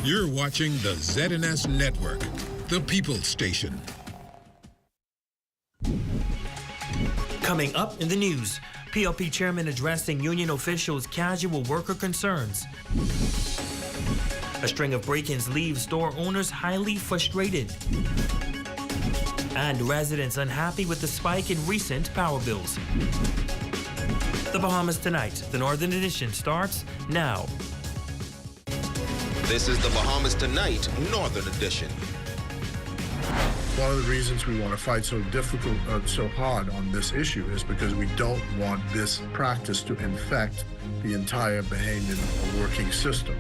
You're watching the ZNS Network, the People's Station. Coming up in the news, PLP chairman addressing union officials' casual worker concerns. A string of break-ins leave store owners highly frustrated. And residents unhappy with the spike in recent power bills. The Bahamas Tonight, the Northern Edition starts now. This is the Bahamas Tonight, Northern Edition. One of the reasons we want to fight so hard on this issue is because we don't want this practice to infect the entire Bahamian working system.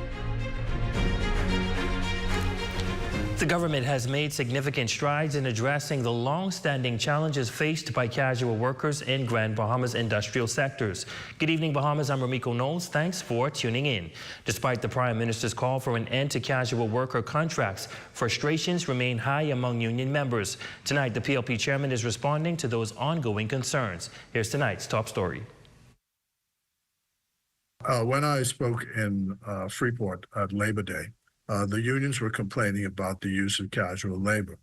The government has made significant strides in addressing the long-standing challenges faced by casual workers in Grand Bahama's industrial sectors. Good evening, Bahamas. I'm Ramiko Knowles. Thanks for tuning in. Despite the Prime Minister's call for an end to casual worker contracts, frustrations remain high among union members. Tonight, the PLP chairman is responding to those ongoing concerns. Here's tonight's top story. When I spoke in Freeport at Labor Day, the unions were complaining about the use of casual labor.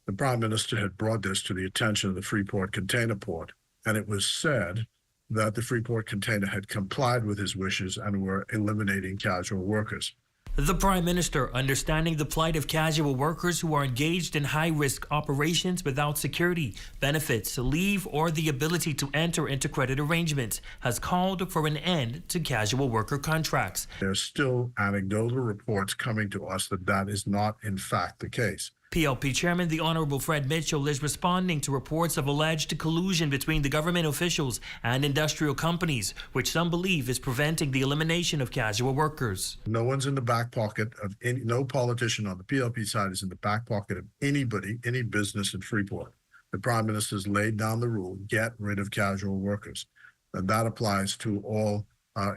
The Prime Minister had brought this to the attention of the Freeport Container Port, and it was said that the Freeport Container had complied with his wishes and were eliminating casual workers. The Prime Minister, understanding the plight of casual workers who are engaged in high-risk operations without security, benefits, leave, or the ability to enter into credit arrangements, has called for an end to casual worker contracts. There's still anecdotal reports coming to us that that is not, in fact, the case. PLP Chairman, the Honorable Fred Mitchell, is responding to reports of alleged collusion between the government officials and industrial companies, which some believe is preventing the elimination of casual workers. No one's in the back pocket of no politician on the PLP side is in the back pocket of anybody, any business in Freeport. The Prime Minister's laid down the rule, get rid of casual workers. And that applies to all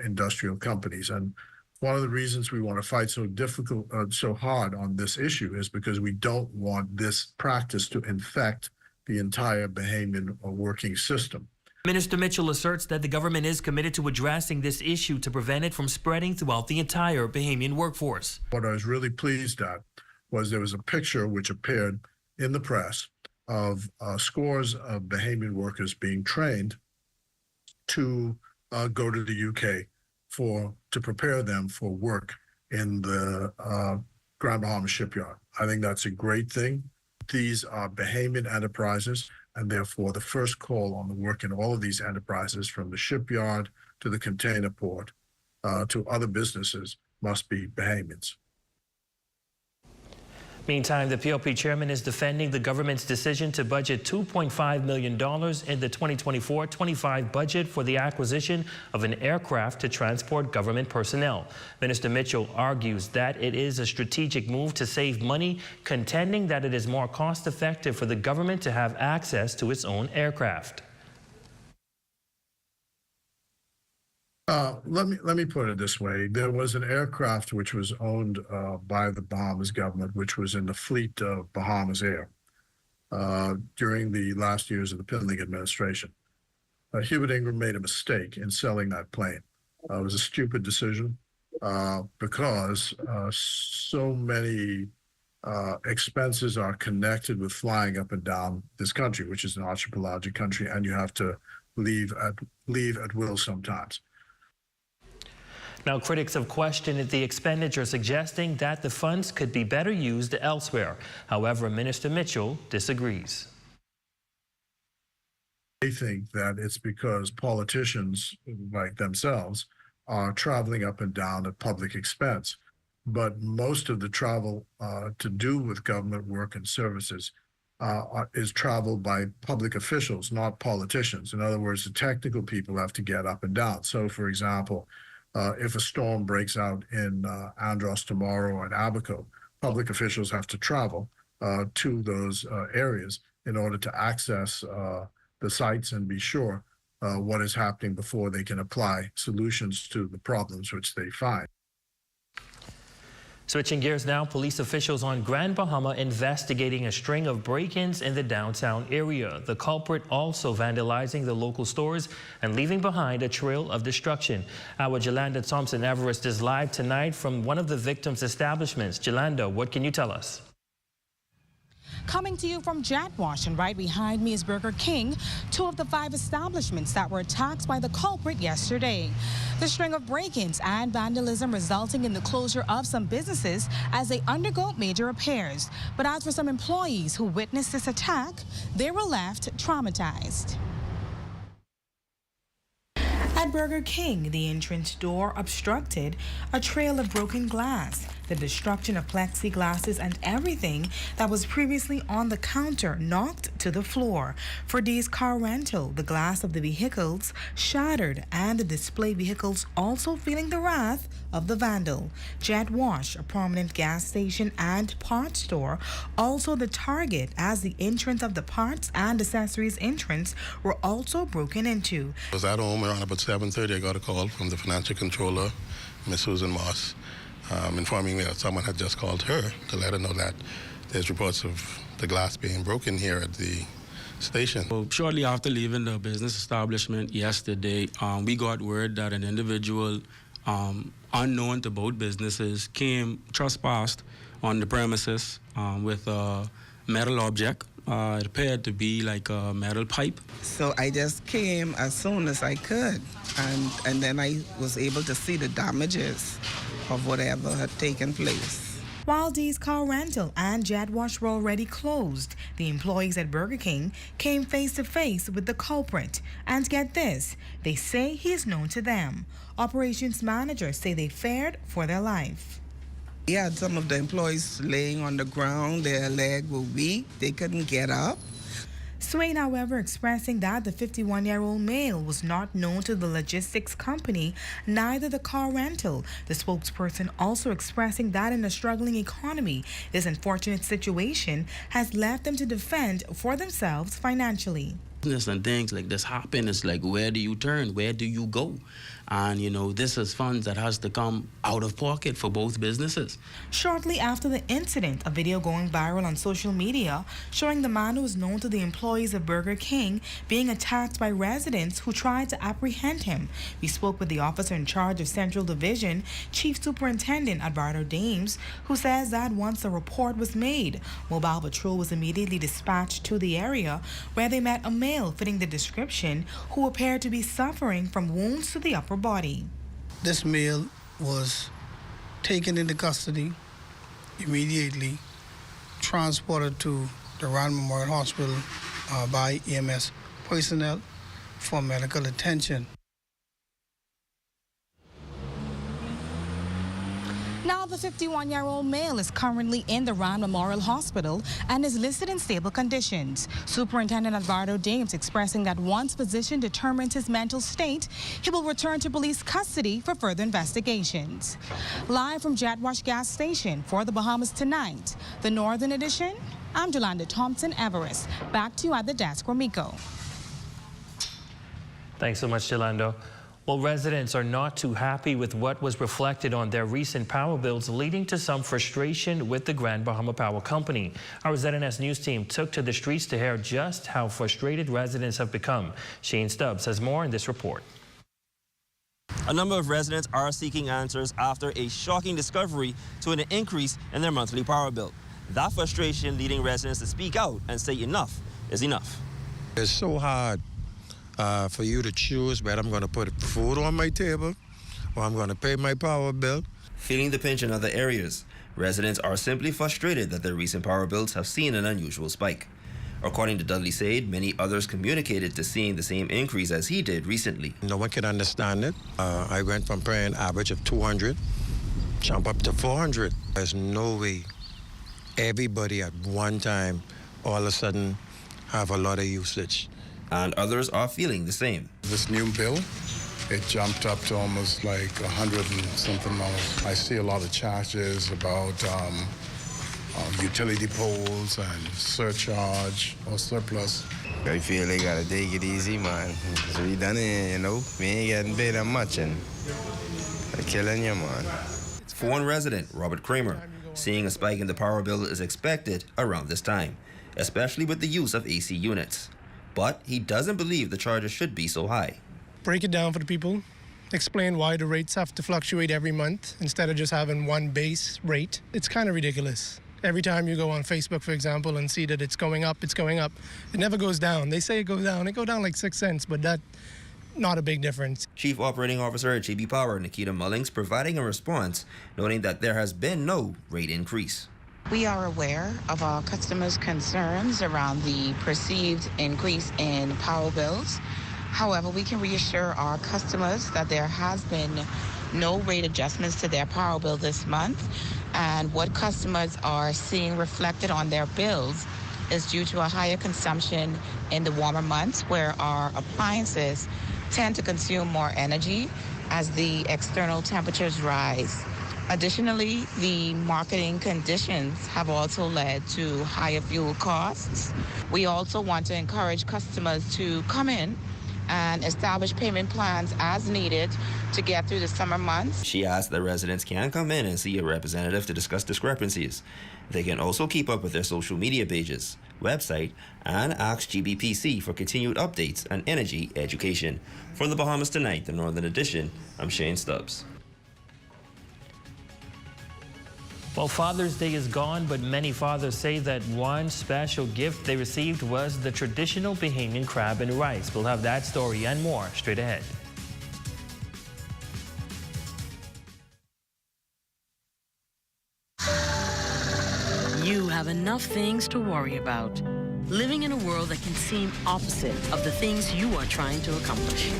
industrial companies. And one of the reasons we want to fight so hard on this issue is because we don't want this practice to infect the entire Bahamian working system. Minister Mitchell asserts that the government is committed to addressing this issue to prevent it from spreading throughout the entire Bahamian workforce. What I was really pleased at was there was a picture which appeared in the press of scores of Bahamian workers being trained to go to the UK to prepare them for work in the Grand Bahama shipyard. I think that's a great thing. These are Bahamian enterprises, and therefore the first call on the work in all of these enterprises, from the shipyard to the container port to other businesses, must be Bahamians. Meantime, the PLP chairman is defending the government's decision to budget $2.5 million in the 2024-25 budget for the acquisition of an aircraft to transport government personnel. Minister Mitchell argues that it is a strategic move to save money, contending that it is more cost-effective for the government to have access to its own aircraft. Let me put it this way. There was an aircraft which was owned by the Bahamas government, which was in the fleet of Bahamas Air during the last years of the Pinling administration. Hubert Ingram made a mistake in selling that plane. It was a stupid decision because so many expenses are connected with flying up and down this country, which is an archipelagic country, and you have to leave at will sometimes. Now, critics have questioned the expenditure, suggesting that the funds could be better used elsewhere. However, Minister Mitchell disagrees. They think that it's because politicians like themselves are traveling up and down at public expense. But most of the travel to do with government work and services is traveled by public officials, not politicians. In other words, the technical people have to get up and down. So, for example, if a storm breaks out in Andros tomorrow or in Abaco, public officials have to travel to those areas in order to access the sites and be sure what is happening before they can apply solutions to the problems which they find. Switching gears now, police officials on Grand Bahama investigating a string of break-ins in the downtown area. The culprit also vandalizing the local stores and leaving behind a trail of destruction. Our Jolanda Thompson Everest is live tonight from one of the victims' establishments. Jolanda, what can you tell us? Coming to you from Jetwash, and right behind me is Burger King, 2 of the 5 establishments that were attacked by the culprit yesterday. The string of break-ins and vandalism resulting in the closure of some businesses as they undergo major repairs. But as for some employees who witnessed this attack, they were left traumatized. At Burger King, the entrance door obstructed, a trail of broken glass, the destruction of plexiglasses, and everything that was previously on the counter knocked to the floor. For D's Car Rental, the glass of the vehicles shattered and the display vehicles also feeling the wrath of the vandal. Jet Wash, a prominent gas station and parts store, also the target as the entrance of the parts and accessories entrance were also broken into. I was at home around about 7:30. I got a call from the financial controller, Ms. Susan Moss, informing me that someone had just called her to let her know that there's reports of the glass being broken here at the station. Well, shortly after leaving the business establishment yesterday, we got word that an individual unknown to both businesses trespassed on the premises with a metal object. It appeared to be like a metal pipe. So I just came as soon as I could, and then I was able to see the damages of whatever had taken place. While D's Car Rental and Jet Wash were already closed, the employees at Burger King came face to face with the culprit. And get this, they say he is known to them. Operations managers say they feared for their life. We had some of the employees laying on the ground, their legs were weak, they couldn't get up. Swain, however, expressing that the 51-year-old male was not known to the logistics company, neither the car rental. The spokesperson also expressing that in a struggling economy, this unfortunate situation has left them to defend for themselves financially. Business and things like this happen. It's like, where do you turn? Where do you go? And, you know, this is funds that has to come out of pocket for both businesses. Shortly after the incident, a video going viral on social media showing the man who is known to the employees of Burger King being attacked by residents who tried to apprehend him. We spoke with the officer in charge of Central Division, Chief Superintendent Advertisements, who says that once the report was made, Mobile Patrol was immediately dispatched to the area where they met a male fitting the description who appeared to be suffering from wounds to the upper body. This male was taken into custody immediately, transported to the Rand Memorial Hospital by EMS personnel for medical attention. Now, the 51-year-old male is currently in the Rand Memorial Hospital and is listed in stable conditions. Superintendent Alvaro Dames expressing that once physician determines his mental state, he will return to police custody for further investigations. Live from Jetwash Gas Station for the Bahamas Tonight, the Northern Edition, I'm Jolanda Thompson Everest. Back to you at the desk, Romiko. Thanks so much, Jolanda. Well, residents are not too happy with what was reflected on their recent power bills, leading to some frustration with the Grand Bahama Power Company. Our ZNS News team took to the streets to hear just how frustrated residents have become. Shane Stubbs has more in this report. A number of residents are seeking answers after a shocking discovery to an increase in their monthly power bill. That frustration leading residents to speak out and say enough is enough. It's so hard for you to choose whether I'm going to put food on my table or I'm going to pay my power bill. Feeling the pinch in other areas, residents are simply frustrated that their recent power bills have seen an unusual spike. According to Dudley Sade, many others communicated to seeing the same increase as he did recently. No one can understand it. I went from paying an average of 200, jump up to 400. There's no way everybody at one time all of a sudden have a lot of usage. And others are feeling the same. This new bill, it jumped up to almost like 100 and something dollars. I see a lot of charges about utility poles and surcharge or surplus. I feel they gotta take it easy, man. So we done it, you know. We ain't getting paid that much, and they're killing you, man. For one resident, Robert Kramer, seeing a spike in the power bill is expected around this time, especially with the use of AC units. But he doesn't believe the charges should be so high. Break it down for the people. Explain why the rates have to fluctuate every month instead of just having one base rate. It's kind of ridiculous. Every time you go on Facebook, for example, and see that it's going up, it's going up. It never goes down. They say it goes down. It goes down like 6 cents, but that's not a big difference. Chief Operating Officer at GB Power, Nikita Mullings, providing a response, noting that there has been no rate increase. We are aware of our customers' concerns around the perceived increase in power bills. However, we can reassure our customers that there has been no rate adjustments to their power bill this month, and what customers are seeing reflected on their bills is due to a higher consumption in the warmer months, where our appliances tend to consume more energy as the external temperatures rise. Additionally, the marketing conditions have also led to higher fuel costs. We also want to encourage customers to come in and establish payment plans as needed to get through the summer months. She asked that residents can come in and see a representative to discuss discrepancies. They can also keep up with their social media pages, website, and ask GBPC for continued updates on energy education. From the Bahamas Tonight, the Northern Edition, I'm Shane Stubbs. Well, Father's Day is gone, but many fathers say that one special gift they received was the traditional Bahamian crab and rice. We'll have that story and more straight ahead. You have enough things to worry about. Living in a world that can seem opposite of the things you are trying to accomplish.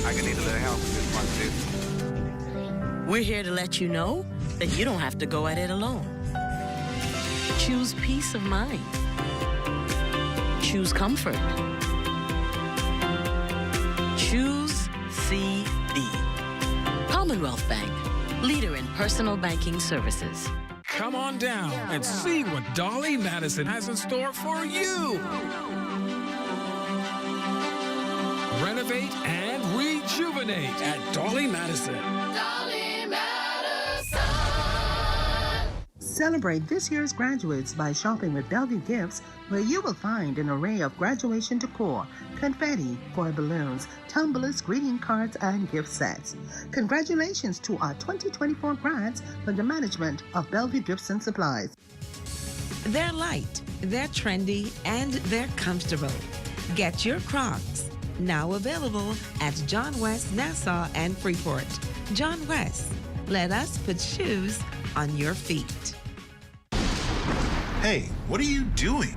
I can need a little help with this. We're here to let you know that you don't have to go at it alone. Choose peace of mind. Choose comfort. Choose CB. Commonwealth Bank, leader in personal banking services. Come on down and see what Dolly Madison has in store for you. Renovate and rejuvenate at Dolly Madison. Dolly Madison. Celebrate this year's graduates by shopping with Bellevue Gifts, where you will find an array of graduation decor, confetti, foil balloons, tumblers, greeting cards, and gift sets. Congratulations to our 2024 grads for the management of Bellevue Gifts and Supplies. They're light, they're trendy, and they're comfortable. Get your Crocs, now available at John West, Nassau, and Freeport. John West, let us put shoes on your feet. Hey, what are you doing?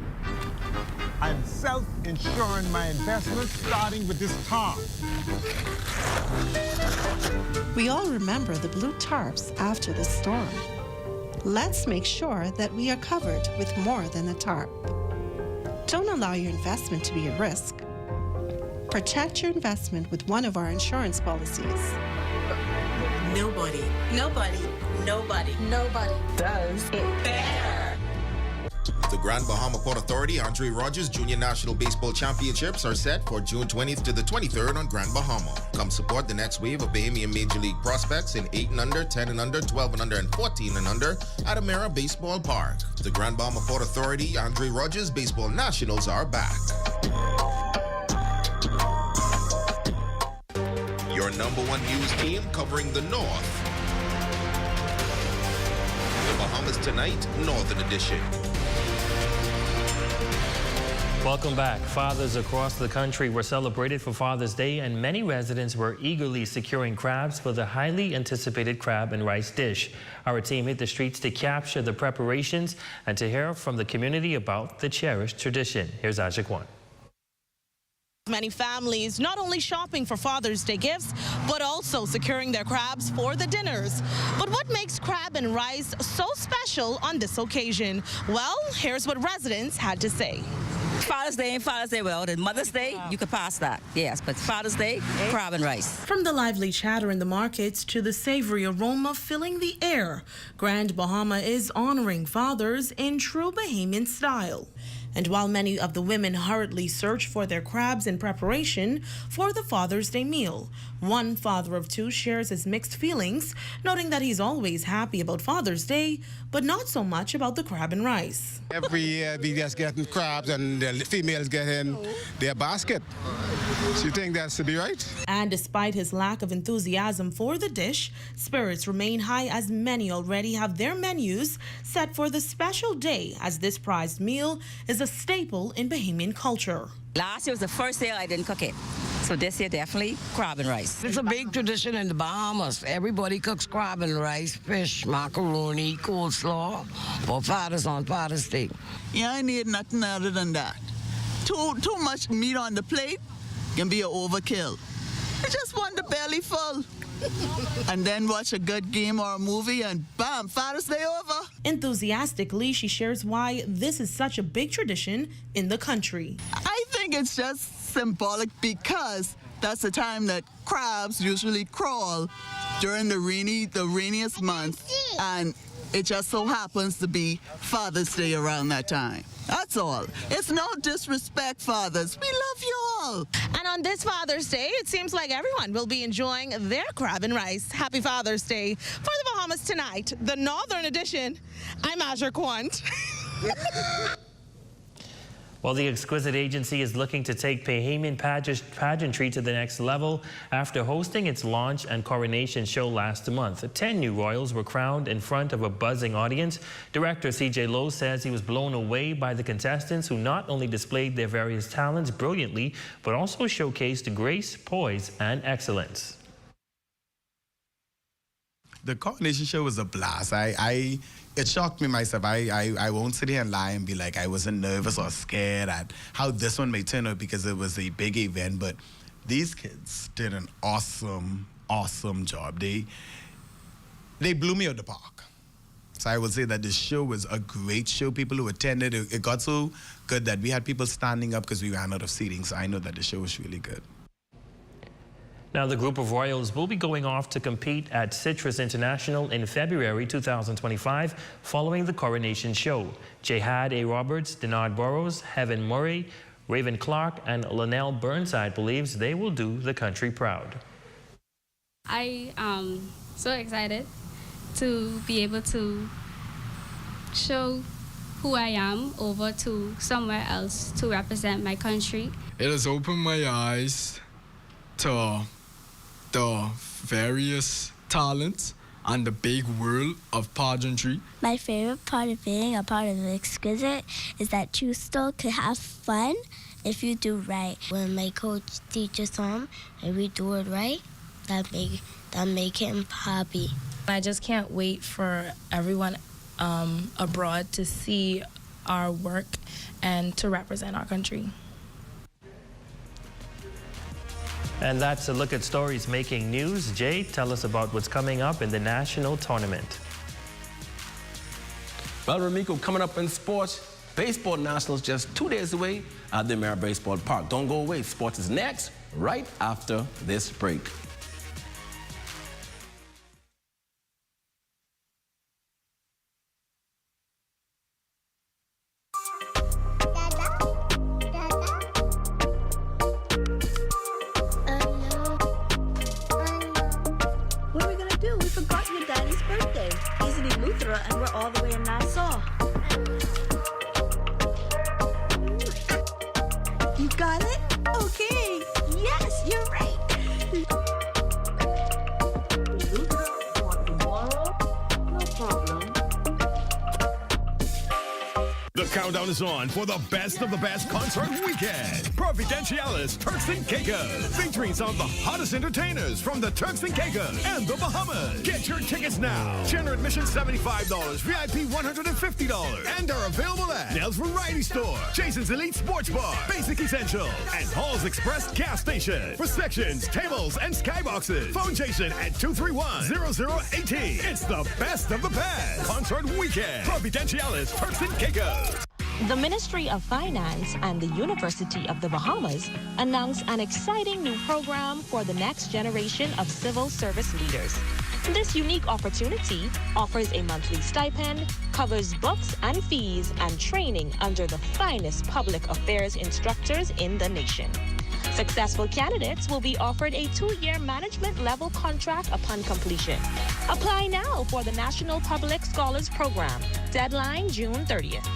I'm self-insuring my investments, starting with this tarp. We all remember the blue tarps after the storm. Let's make sure that we are covered with more than a tarp. Don't allow your investment to be at risk. Protect your investment with one of our insurance policies. Nobody does it better. The Grand Bahama Port Authority Andre Rogers Junior National Baseball Championships are set for June 20th to the 23rd on Grand Bahama. Come support the next wave of Bahamian Major League prospects in 8 and under, 10 and under, 12 and under, and 14 and under at Amera Baseball Park. The Grand Bahama Port Authority Andre Rogers Baseball Nationals are back. Your #1 news team covering the North. The Bahamas Tonight, Northern Edition. Welcome back. Fathers across the country were celebrated for Father's Day, and many residents were eagerly securing crabs for the highly anticipated crab and rice dish. Our team hit the streets to capture the preparations and to hear from the community about the cherished tradition. Here's Ajak One. Many families not only shopping for Father's Day gifts, but also securing their crabs for the dinners. But what makes crab and rice so special on this occasion? Well, here's what residents had to say. Father's Day and Father's Day, well, then Mother's Day, you could pass that, yes, but Father's Day, crab and rice. From the lively chatter in the markets to the savory aroma filling the air, Grand Bahama is honoring fathers in true Bahamian style. And while many of the women hurriedly search for their crabs in preparation for the Father's Day meal, one father of two shares his mixed feelings, noting that he's always happy about Father's Day, but not so much about the crab and rice. Every year we just getting crabs and the females getting their basket. So you think that's to be right? And despite his lack of enthusiasm for the dish, spirits remain high as many already have their menus set for the special day, as this prized meal is a staple in Bahamian culture. Last year was the first year I didn't cook it. So this year, definitely crab and rice. It's a big tradition in the Bahamas. Everybody cooks crab and rice, fish, macaroni, coleslaw for fathers on Father's Day. Yeah, I need nothing other than that. Too much meat on the plate can be an overkill. I just want the belly full. And then watch a good game or a movie and bam, Father's Day over. Enthusiastically, she shares why this is such a big tradition in the country. I think it's just symbolic because that's the time that crabs usually crawl during the rainiest month, and it just so happens to be Father's Day around that time. That's all. It's no disrespect, fathers. We love you all. And on this Father's Day, it seems like everyone will be enjoying their crab and rice. Happy Father's Day. For the Bahamas tonight, the Northern Edition, I'm Azure Quant. Well, the Exquisite agency is looking to take Bahamian pageantry to the next level after hosting its launch and coronation show last month. 10 new royals were crowned in front of a buzzing audience. Director C.J. Lowe says he was blown away by the contestants, who not only displayed their various talents brilliantly, but also showcased grace, poise, and excellence. The coronation show was a blast. It shocked me myself. I won't sit here and lie and be like I wasn't nervous or scared at how this one may turn out because it was a big event. But these kids did an awesome, awesome job. They blew me out the park. So I would say that the show was a great show. People who attended, it got so good that we had people standing up because we ran out of seating. So I know that the show was really good. Now, the group of royals will be going off to compete at Citrus International in February 2025 following the coronation show. Jihad A. Roberts, Denard Burrows, Heaven Murray, Raven Clark, and Linnell Burnside believes they will do the country proud. I am so excited to be able to show who I am over to somewhere else to represent my country. It has opened my eyes to the various talents and the big world of pageantry. My favorite part of being a part of the Exquisite is that you still could have fun if you do right. When my coach teaches him and we do it right, that make him happy. I just can't wait for everyone abroad to see our work and to represent our country. And that's a look at stories making news. Jay, tell us about what's coming up in the national tournament. Well, Ramiko, coming up in sports, baseball nationals just 2 days away at the Mara Baseball Park. Don't go away. Sports is next, right after this break. And we're all the way in Nassau. You got it? Okay. Yes, you're right. No problem. The countdown is on for the best of the best concert weekend. Providenciales Turks and Caicos, featuring some of the hottest entertainers from the Turks and Caicos and the Bahamas. Get your tickets now. General admission $75, VIP $150, and are available at Nell's Variety Store, Jason's Elite Sports Bar, Basic Essentials, and Hall's Express Gas Station. For sections, tables, and skyboxes, phone Jason at 231-0018. It's the best of the best concert weekend. Providenciales Turks and Caicos. The Ministry of Finance and the University of the Bahamas announced an exciting new program for the next generation of civil service leaders. This unique opportunity offers a monthly stipend, covers books and fees, and training under the finest public affairs instructors in the nation. Successful candidates will be offered a 2-year management level contract upon completion. Apply now for the National Public Scholars Program. Deadline June 30th.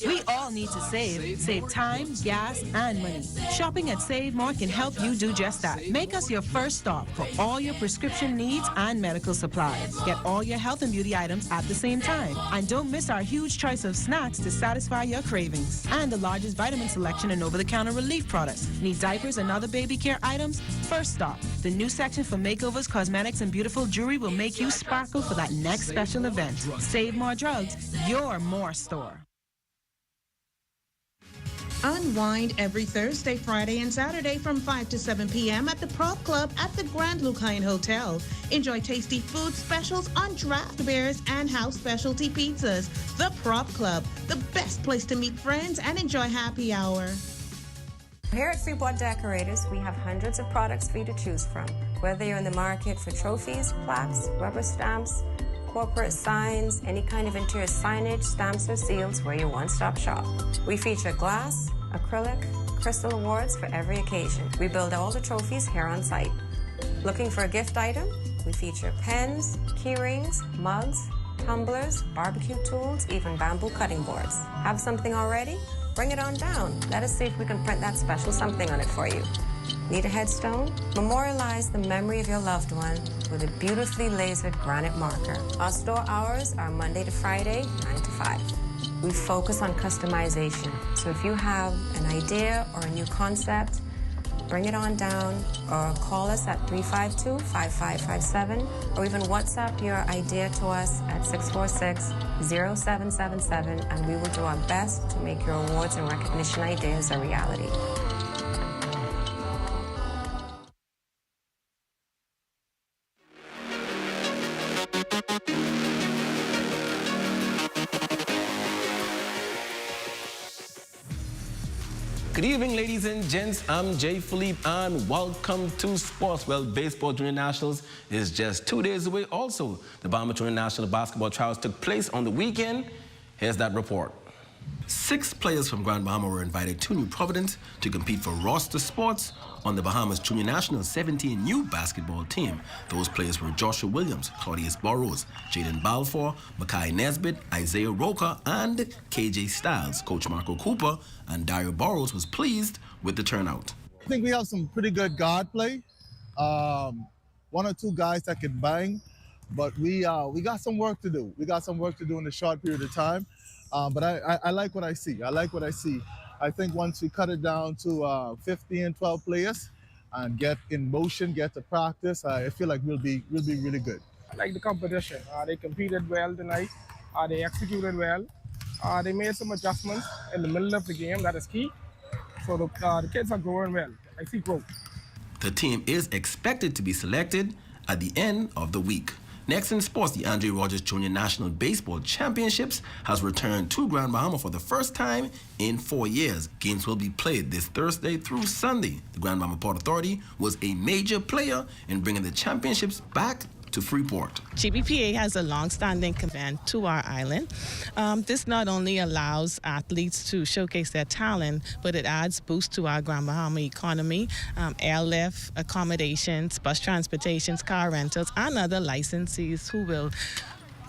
We all need to save. Save time, gas, and money. Shopping at Save More can help you do just that. Make us your first stop for all your prescription needs and medical supplies. Get all your health and beauty items at the same time. And don't miss our huge choice of snacks to satisfy your cravings. And the largest vitamin selection and over-the-counter relief products. Need diapers and other baby care items? First stop. The new section for makeovers, cosmetics, and beautiful jewelry will make you sparkle for that next special event. Save More Drugs, your more store. Unwind every Thursday, Friday, and Saturday from 5 to 7 p.m. at the Prop Club at the Grand Lucine Hotel. Enjoy tasty food specials on draft beers and house specialty pizzas. The Prop Club, the best place to meet friends and enjoy happy hour. Here at Freeport Decorators, we have hundreds of products for you to choose from. Whether you're in the market for trophies, plaques, rubber stamps, corporate signs, any kind of interior signage, stamps, or seals, we're your one-stop shop. We feature glass, acrylic, crystal awards for every occasion. We build all the trophies here on site. Looking for a gift item? We feature pens, key rings, mugs, tumblers, barbecue tools, even bamboo cutting boards. Have something already? Bring it on down. Let us see if we can print that special something on it for you. Need a headstone? Memorialize the memory of your loved one with a beautifully lasered granite marker. Our store hours are Monday to Friday, 9 to 5. We focus on customization. So if you have an idea or a new concept, bring it on down or call us at 352-5557 or even WhatsApp your idea to us at 646-0777 and we will do our best to make your awards and recognition ideas a reality. Good evening, ladies and gents. I'm Jay Philippe, and welcome to Sports. Well, Baseball Junior Nationals is just 2 days away. Also, the Bahama Junior National Basketball Trials took place on the weekend. Here's that report. 6 players from Grand Bahama were invited to New Providence to compete for roster spots on the Bahamas Junior National 17U basketball team. Those players were Joshua Williams, Claudius Burrows, Jaden Balfour, Makai Nesbitt, Isaiah Roca, and KJ Styles. Coach Marco Cooper and Dario Burrows was pleased with the turnout. I think we have some pretty good guard play. 1 or 2 guys that can bang, but we got some work to do. We got some work to do in a short period of time. But I like what I see. I think once we cut it down to 15, 12 players and get in motion, get to practice, I feel like we'll be really good. I like the competition. They competed well tonight. They executed well. They made some adjustments in the middle of the game. That is key. So the kids are growing well. I see growth. The team is expected to be selected at the end of the week. Next in sports, the Andre Rogers Junior National Baseball Championships has returned to Grand Bahama for the first time in 4 years. Games will be played this Thursday through Sunday. The Grand Bahama Port Authority was a major player in bringing the championships back to Freeport. GBPA has a long-standing commitment to our island. This not only allows athletes to showcase their talent, but it adds boost to our Grand Bahama economy, airlift, accommodations, bus transportations, car rentals, and other licensees who will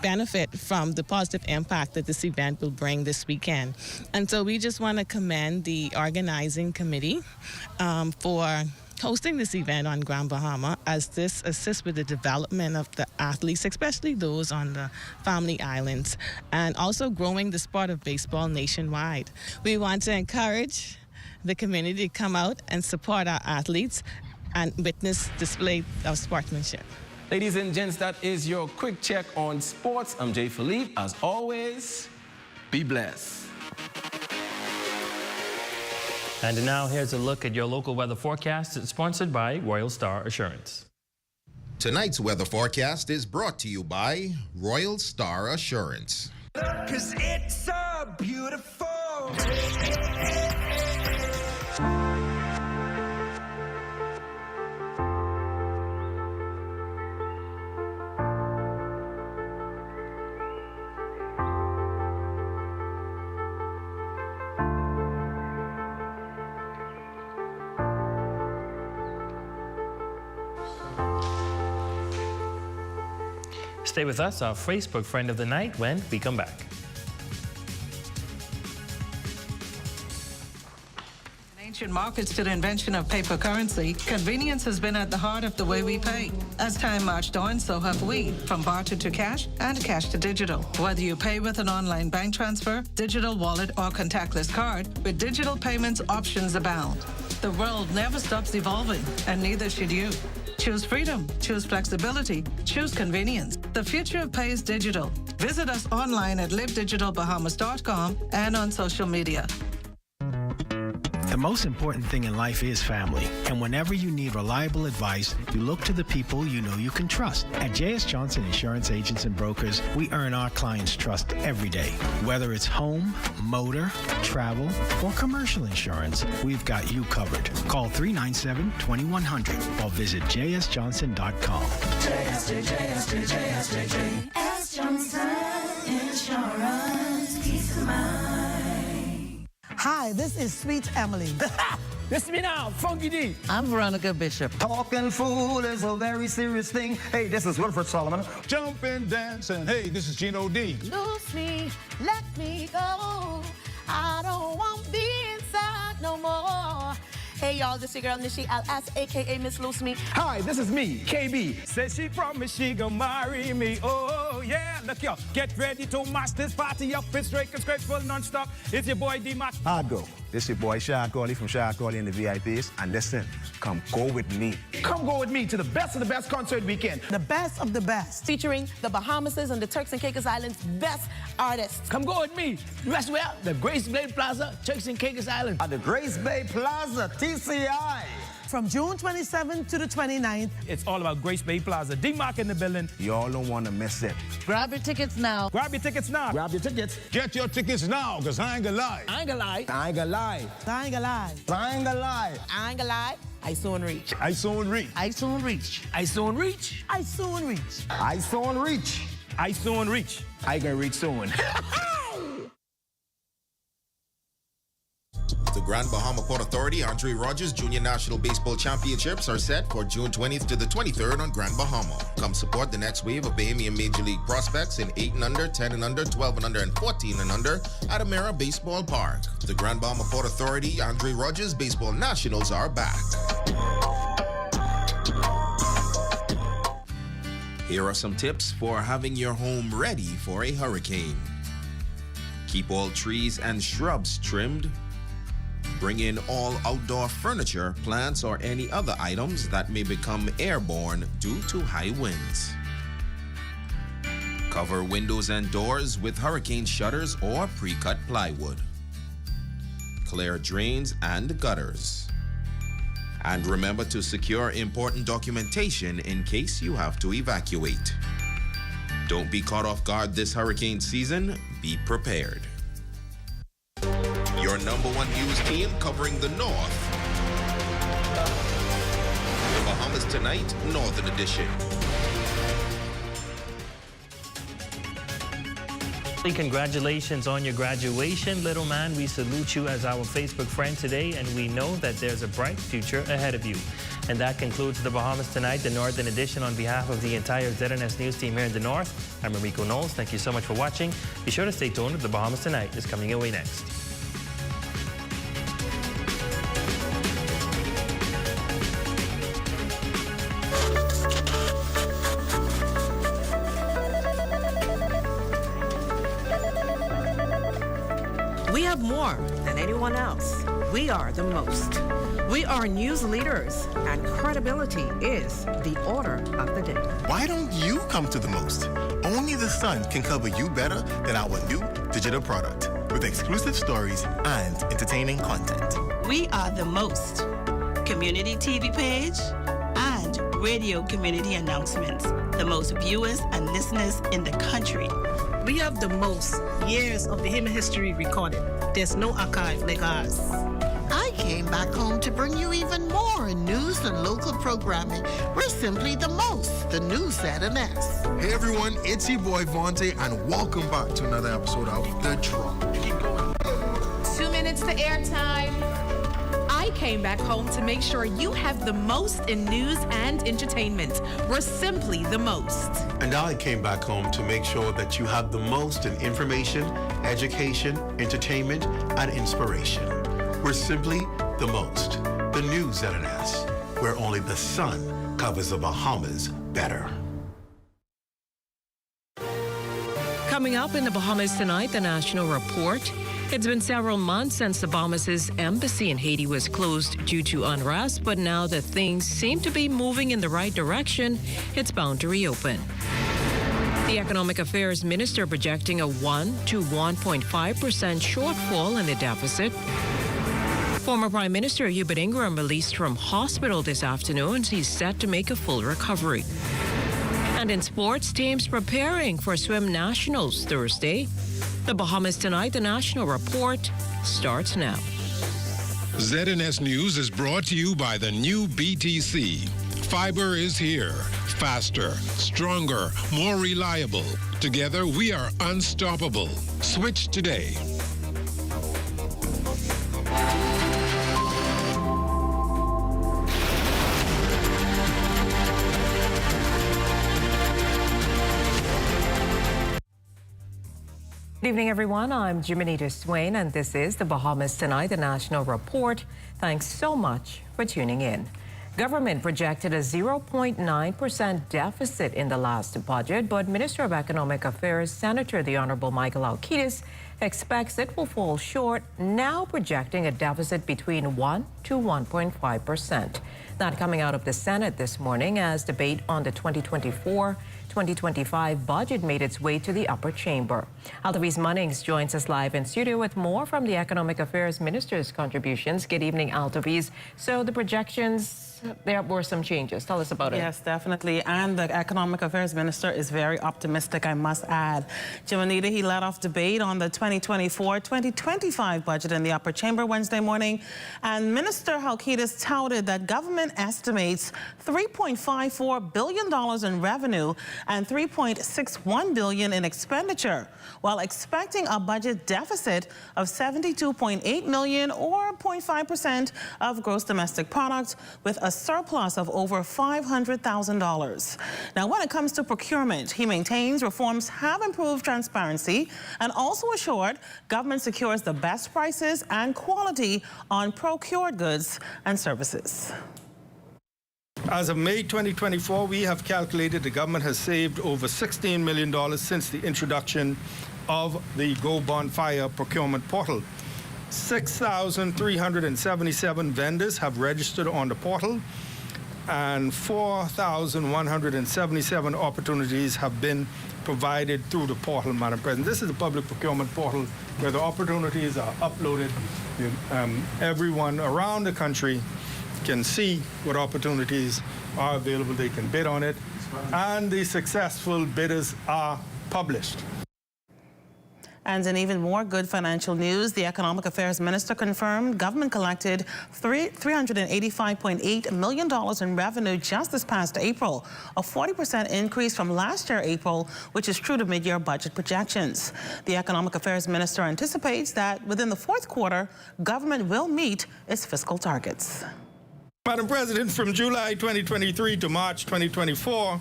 benefit from the positive impact that this event will bring this weekend. And so we just want to commend the organizing committee for hosting this event on Grand Bahama, as this assists with the development of the athletes, especially those on the family islands, and also growing the sport of baseball nationwide. We want to encourage the community to come out and support our athletes and witness display of sportsmanship. Ladies and gents, that is your quick check on sports. I'm Jay Philippe. As always, be blessed. And now here's a look at your local weather forecast. It's sponsored by Royal Star Assurance. Tonight's weather forecast is brought to you by Royal Star Assurance. 'Cause it's so beautiful. Stay with us, our Facebook friend of the night, when we come back. Ancient markets to the invention of paper currency, convenience has been at the heart of the way we pay. As time marched on, so have we, from barter to cash and cash to digital. Whether you pay with an online bank transfer, digital wallet, or contactless card, with digital payments, options abound. The world never stops evolving, and neither should you. Choose freedom, choose flexibility, choose convenience. The future of pay is digital. Visit us online at livedigitalbahamas.com and on social media. The most important thing in life is family. And whenever you need reliable advice, you look to the people you know you can trust. At J.S. Johnson Insurance Agents and Brokers, we earn our clients' trust every day. Whether it's home, motor, travel, or commercial insurance, we've got you covered. Call 397-2100 or visit jsjohnson.com. J.S. Johnson Insurance, peace of mind. Hi, this is Sweet Emily. This is me now, Funky D. I'm Veronica Bishop. Talking fool is a very serious thing. Hey, this is Wilfred Solomon. Jump and dance, and hey, this is Gino D. Lose me, let me go. I don't want to be inside no more. Hey, y'all, this is your girl, Nishi LS, a.k.a. Miss Loose Me. Hi, this is me, KB. Says she promised she gonna marry me. Oh, yeah, look, y'all. Get ready to mash this party up. It's straight and graceful non-stop. It's your boy, D-Mac. Hard go. This your boy, Shah Corley from Shah Corley and the VIPs. And listen, come go with me. Come go with me to the best of the best concert weekend. The best of the best. Featuring the Bahamas and the Turks and Caicos Islands' best artists. Come go with me. Rest well, the Grace Bay Plaza, Turks and Caicos Island. At the Grace Bay Plaza, TCI. From June 27th to the 29th. It's all about Grace Bay Plaza. D-Mark in the building. Y'all don't want to miss it. Grab your tickets now. Grab your tickets now. Grab your tickets. Get your tickets now, because I ain't gonna lie. I ain't gonna lie. I ain't gonna lie. I ain't gonna lie. I ain't gonna lie. I ain't gonna lie. I soon reach. I soon reach. I soon reach. I soon reach. I soon reach. I soon reach. I soon reach. I can reach soon. The Grand Bahama Port Authority Andre Rogers Junior National Baseball Championships are set for June 20th to the 23rd on Grand Bahama. Come support the next wave of Bahamian Major League prospects in 8 and under, 10 and under, 12 and under, and 14 and under at Amera Baseball Park. The Grand Bahama Port Authority Andre Rogers Baseball Nationals are back. Here are some tips for having your home ready for a hurricane. Keep all trees and shrubs trimmed. Bring in all outdoor furniture, plants, or any other items that may become airborne due to high winds. Cover windows and doors with hurricane shutters or pre-cut plywood. Clear drains and gutters. And remember to secure important documentation in case you have to evacuate. Don't be caught off guard this hurricane season. Be prepared. Your #1 news team covering the North. The Bahamas Tonight, Northern Edition. Congratulations on your graduation, little man. We salute you as our Facebook friend today, and we know that there's a bright future ahead of you. And that concludes the Bahamas Tonight, the Northern Edition. On behalf of the entire ZNS News team here in the North, I'm Enrico Knowles. Thank you so much for watching. Be sure to stay tuned. The Bahamas Tonight is coming your way next. We have more than anyone else. We are the most. We are news leaders, and credibility is the order of the day. Why don't you come to the most? Only the sun can cover you better than our new digital product with exclusive stories and entertaining content. We are the most. Community TV page and radio community announcements. The most viewers and listeners in the country. We have the most years of Bahamian history recorded. There's no archive like ours. I came back home to bring you even more news and local programming. We're simply the most, the new ZNS. Hey everyone, it's your boy Vontae, and welcome back to another episode of The Drop. 2 minutes to airtime. I came back home to make sure you have the most in news and entertainment. We're simply the most. And I came back home to make sure that you have the most in information, education, entertainment, and inspiration. We're simply the most. The news at an S, where only the sun covers the Bahamas better. Coming up in the Bahamas tonight, the National Report. It's been several months since the Bahamas' embassy in Haiti was closed due to unrest, but now that things seem to be moving in the right direction, it's bound to reopen. The Economic Affairs Minister projecting a 1 to 1.5% shortfall in the deficit. Former Prime Minister Hubert Ingraham released from hospital this afternoon. He's set to make a full recovery. And in sports, teams preparing for Swim Nationals Thursday. The Bahamas tonight, the National Report starts now. ZNS News is brought to you by the new BTC. Fiber is here. Faster, stronger, more reliable. Together, we are unstoppable. Switch today. Good evening, everyone. I'm Jimenita Swain, and this is the Bahamas Tonight, the National Report. Thanks so much for tuning in. Government projected a 0.9% deficit in the last budget, but Minister of Economic Affairs, Senator the Honorable Michael Alcides, expects it will fall short, now projecting a deficit between 1 to 1.5%. That coming out of the Senate this morning as debate on the 2024-2025 budget made its way to the upper chamber. Altaviz Munnings joins us live in studio with more from the Economic Affairs Minister's contributions. Good evening, Altaviz. So the projections, there were some changes. Tell us about it. Yes, definitely. And the Economic Affairs Minister is very optimistic, I must add. Jimenita, he led off debate on the 2024-2025 budget in the upper chamber Wednesday morning. And Minister Alcides touted that government estimates $3.54 billion in revenue and $3.61 billion in expenditure, while expecting a budget deficit of $72.8 million or 0.5% of gross domestic product, with a surplus of over $500,000. Now, when it comes to procurement, he maintains reforms have improved transparency and also assured government secures the best prices and quality on procured goods and services. As of May 2024, we have calculated the government has saved over $16 million since the introduction of the Go Bonfire procurement portal. 6,377 vendors have registered on the portal, and 4,177 opportunities have been provided through the portal, Madam President. This is a public procurement portal where the opportunities are uploaded. Everyone around the country can see what opportunities are available. They can bid on it, and the successful bidders are published. And in even more good financial news, the Economic Affairs Minister confirmed government collected $385.8 million in revenue just this past April, a 40% increase from last year April, which is true to mid-year budget projections. The Economic Affairs Minister anticipates that within the fourth quarter, government will meet its fiscal targets. Madam President, from July 2023 to March 2024,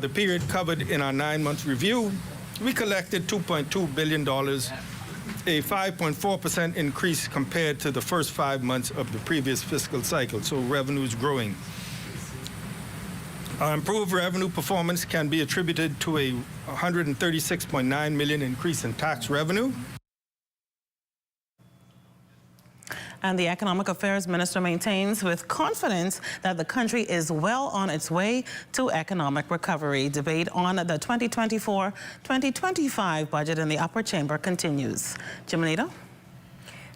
the period covered in our 9-month review, we collected $2.2 billion, a 5.4% increase compared to the first 5 months of the previous fiscal cycle, so revenue is growing. Our improved revenue performance can be attributed to a $136.9 million increase in tax revenue. And the Economic Affairs Minister maintains with confidence that the country is well on its way to economic recovery. Debate on the 2024-2025 budget in the upper chamber continues. Jimenita?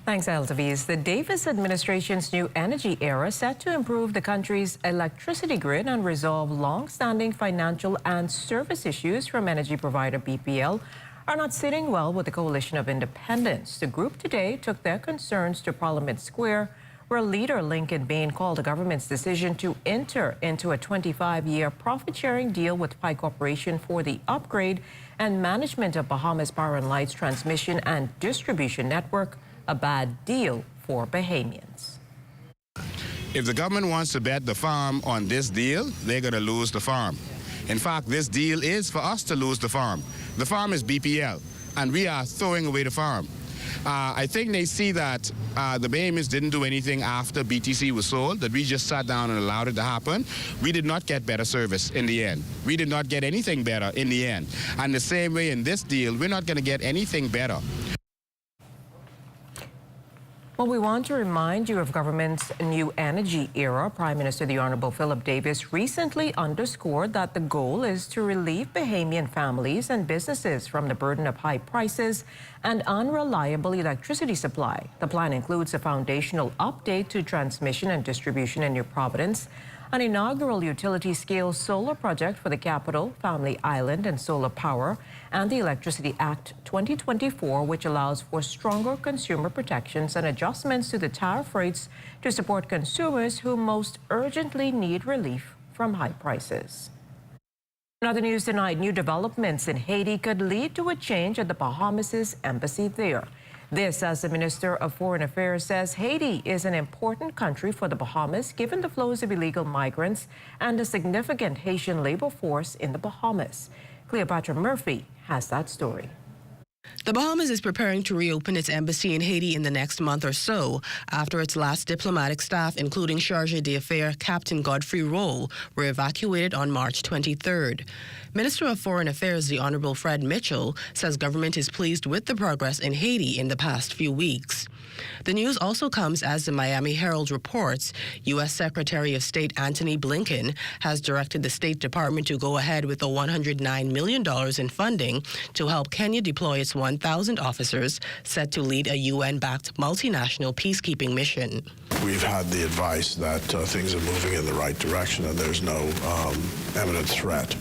Thanks, Altaviz. The Davis administration's new energy era set to improve the country's electricity grid and resolve long-standing financial and service issues from energy provider BPL are not sitting well with the Coalition of Independents. The group today took their concerns to Parliament Square, where leader Lincoln Bain called the government's decision to enter into a 25-year profit-sharing deal with Pi Corporation for the upgrade and management of Bahamas Power and Light's transmission and distribution network a bad deal for Bahamians. If the government wants to bet the farm on this deal, they're going to lose the farm. In fact, this deal is for us to lose the farm. The farm is BPL, and we are throwing away the farm. I think they see that the Bahamians didn't do anything after BTC was sold, that we just sat down and allowed it to happen. We did not get better service in the end. We did not get anything better in the end. And the same way in this deal, we're not going to get anything better. Well, we want to remind you of government's new energy era. Prime Minister the Honorable Philip Davis recently underscored that the goal is to relieve Bahamian families and businesses from the burden of high prices and unreliable electricity supply. The plan includes a foundational update to transmission and distribution in New Providence, an inaugural utility-scale solar project for the capital, Family Island, and solar power, and the Electricity Act 2024, which allows for stronger consumer protections and adjustments to the tariff rates to support consumers who most urgently need relief from high prices. In other news tonight, new developments in Haiti could lead to a change at the Bahamas' embassy there. This, as the Minister of Foreign Affairs says, Haiti is an important country for the Bahamas, given the flows of illegal migrants and a significant Haitian labor force in the Bahamas. Cleopatra Murphy has that story. The Bahamas is preparing to reopen its embassy in Haiti in the next month or so after its last diplomatic staff, including Chargé d'Affaires Captain Godfrey Roll, were evacuated on March 23rd. Minister of Foreign Affairs, the Honorable Fred Mitchell, says government is pleased with the progress in Haiti in the past few weeks. The news also comes as the Miami Herald reports U.S. Secretary of State Antony Blinken has directed the State Department to go ahead with the $109 million in funding to help Kenya deploy its 1,000 officers set to lead a UN-backed multinational peacekeeping mission. We've had the advice that things are moving in the right direction and there's no imminent threat.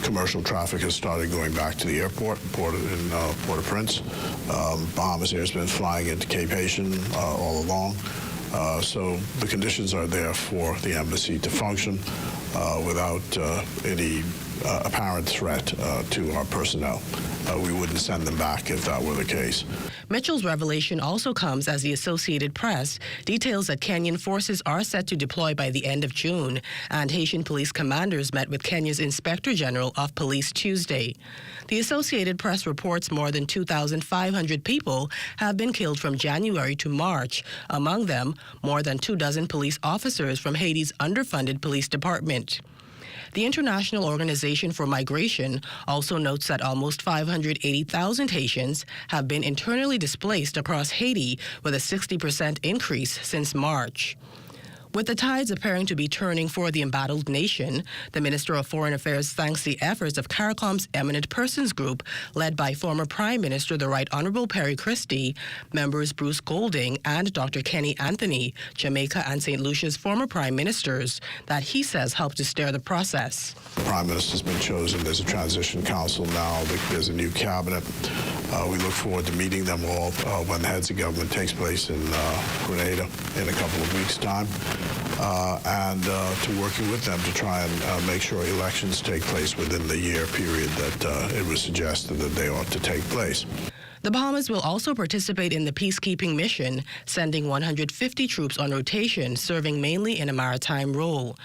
Commercial traffic has started going back to the airport in Port-au-Prince. Bahamas Air has been flying into Cape Haitian all along. So the conditions are there for the embassy to function without any apparent threat to our personnel. We wouldn't send them back if that were the case. Mitchell's revelation also comes as the Associated Press details that Kenyan forces are set to deploy by the end of June, and Haitian police commanders met with Kenya's Inspector General of Police Tuesday. The Associated Press reports more than 2,500 people have been killed from January to March, among them more than 24 police officers from Haiti's underfunded police department. The International Organization for Migration also notes that almost 580,000 Haitians have been internally displaced across Haiti, with a 60% increase since March. With the tides appearing to be turning for the embattled nation, the Minister of Foreign Affairs thanks the efforts of CARICOM's Eminent Persons Group, led by former Prime Minister the Right Honorable Perry Christie, members Bruce Golding and Dr. Kenny Anthony, Jamaica and St. Lucia's former Prime Ministers, that he says helped to steer the process. The Prime Minister's been chosen. There's a transition council now. There's a new cabinet. We look forward to meeting them all when the heads of government takes place in Grenada in a couple of weeks' time. And to working with them to try and make sure elections take place within the year period that it was suggested that they ought to take place. The Bahamas will also participate in the peacekeeping mission, sending 150 troops on rotation, serving mainly in a maritime role.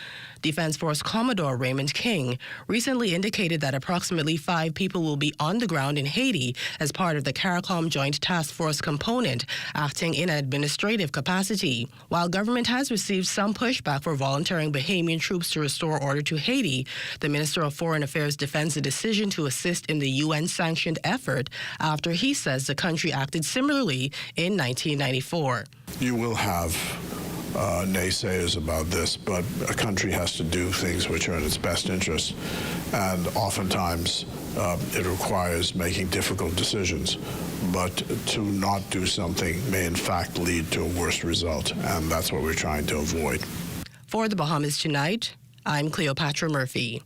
Defense Force Commodore Raymond King recently indicated that approximately 5 people will be on the ground in Haiti as part of the CARICOM Joint Task Force component, acting in an administrative capacity. While government has received some pushback for volunteering Bahamian troops to restore order to Haiti, the Minister of Foreign Affairs defends the decision to assist in the UN-sanctioned effort after he says the country acted similarly in 1994. You will have naysayers about this, but a country has to do things which are in its best interest, and oftentimes it requires making difficult decisions. But to not do something may in fact lead to a worse result, and that's what we're trying to avoid. For the Bahamas Tonight, I'm Cleopatra Murphy.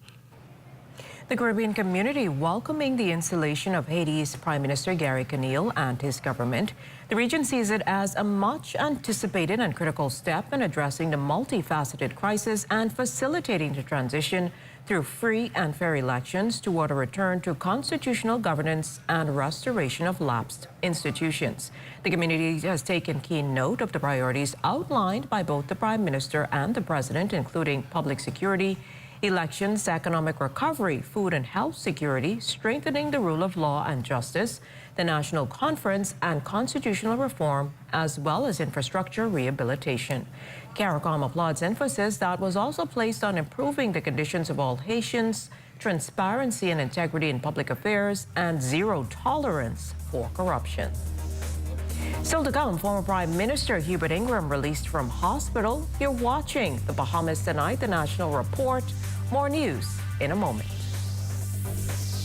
The Caribbean community welcoming the installation of Haiti's Prime Minister Gary Conille and his government. The region sees it as a much anticipated and critical step in addressing the multifaceted crisis and facilitating the transition through free and fair elections toward a return to constitutional governance and restoration of lapsed institutions. The community has taken keen note of the priorities outlined by both the Prime Minister and the President, including public security, elections, economic recovery, food and health security, strengthening the rule of law and justice, the national conference and constitutional reform, as well as infrastructure rehabilitation. CARICOM applauds emphasis that was also placed on improving the conditions of all Haitians, transparency and integrity in public affairs, and zero tolerance for corruption. Still to come, former Prime Minister Hubert Ingraham released from hospital. You're watching the Bahamas Tonight, the National Report. More news in a moment.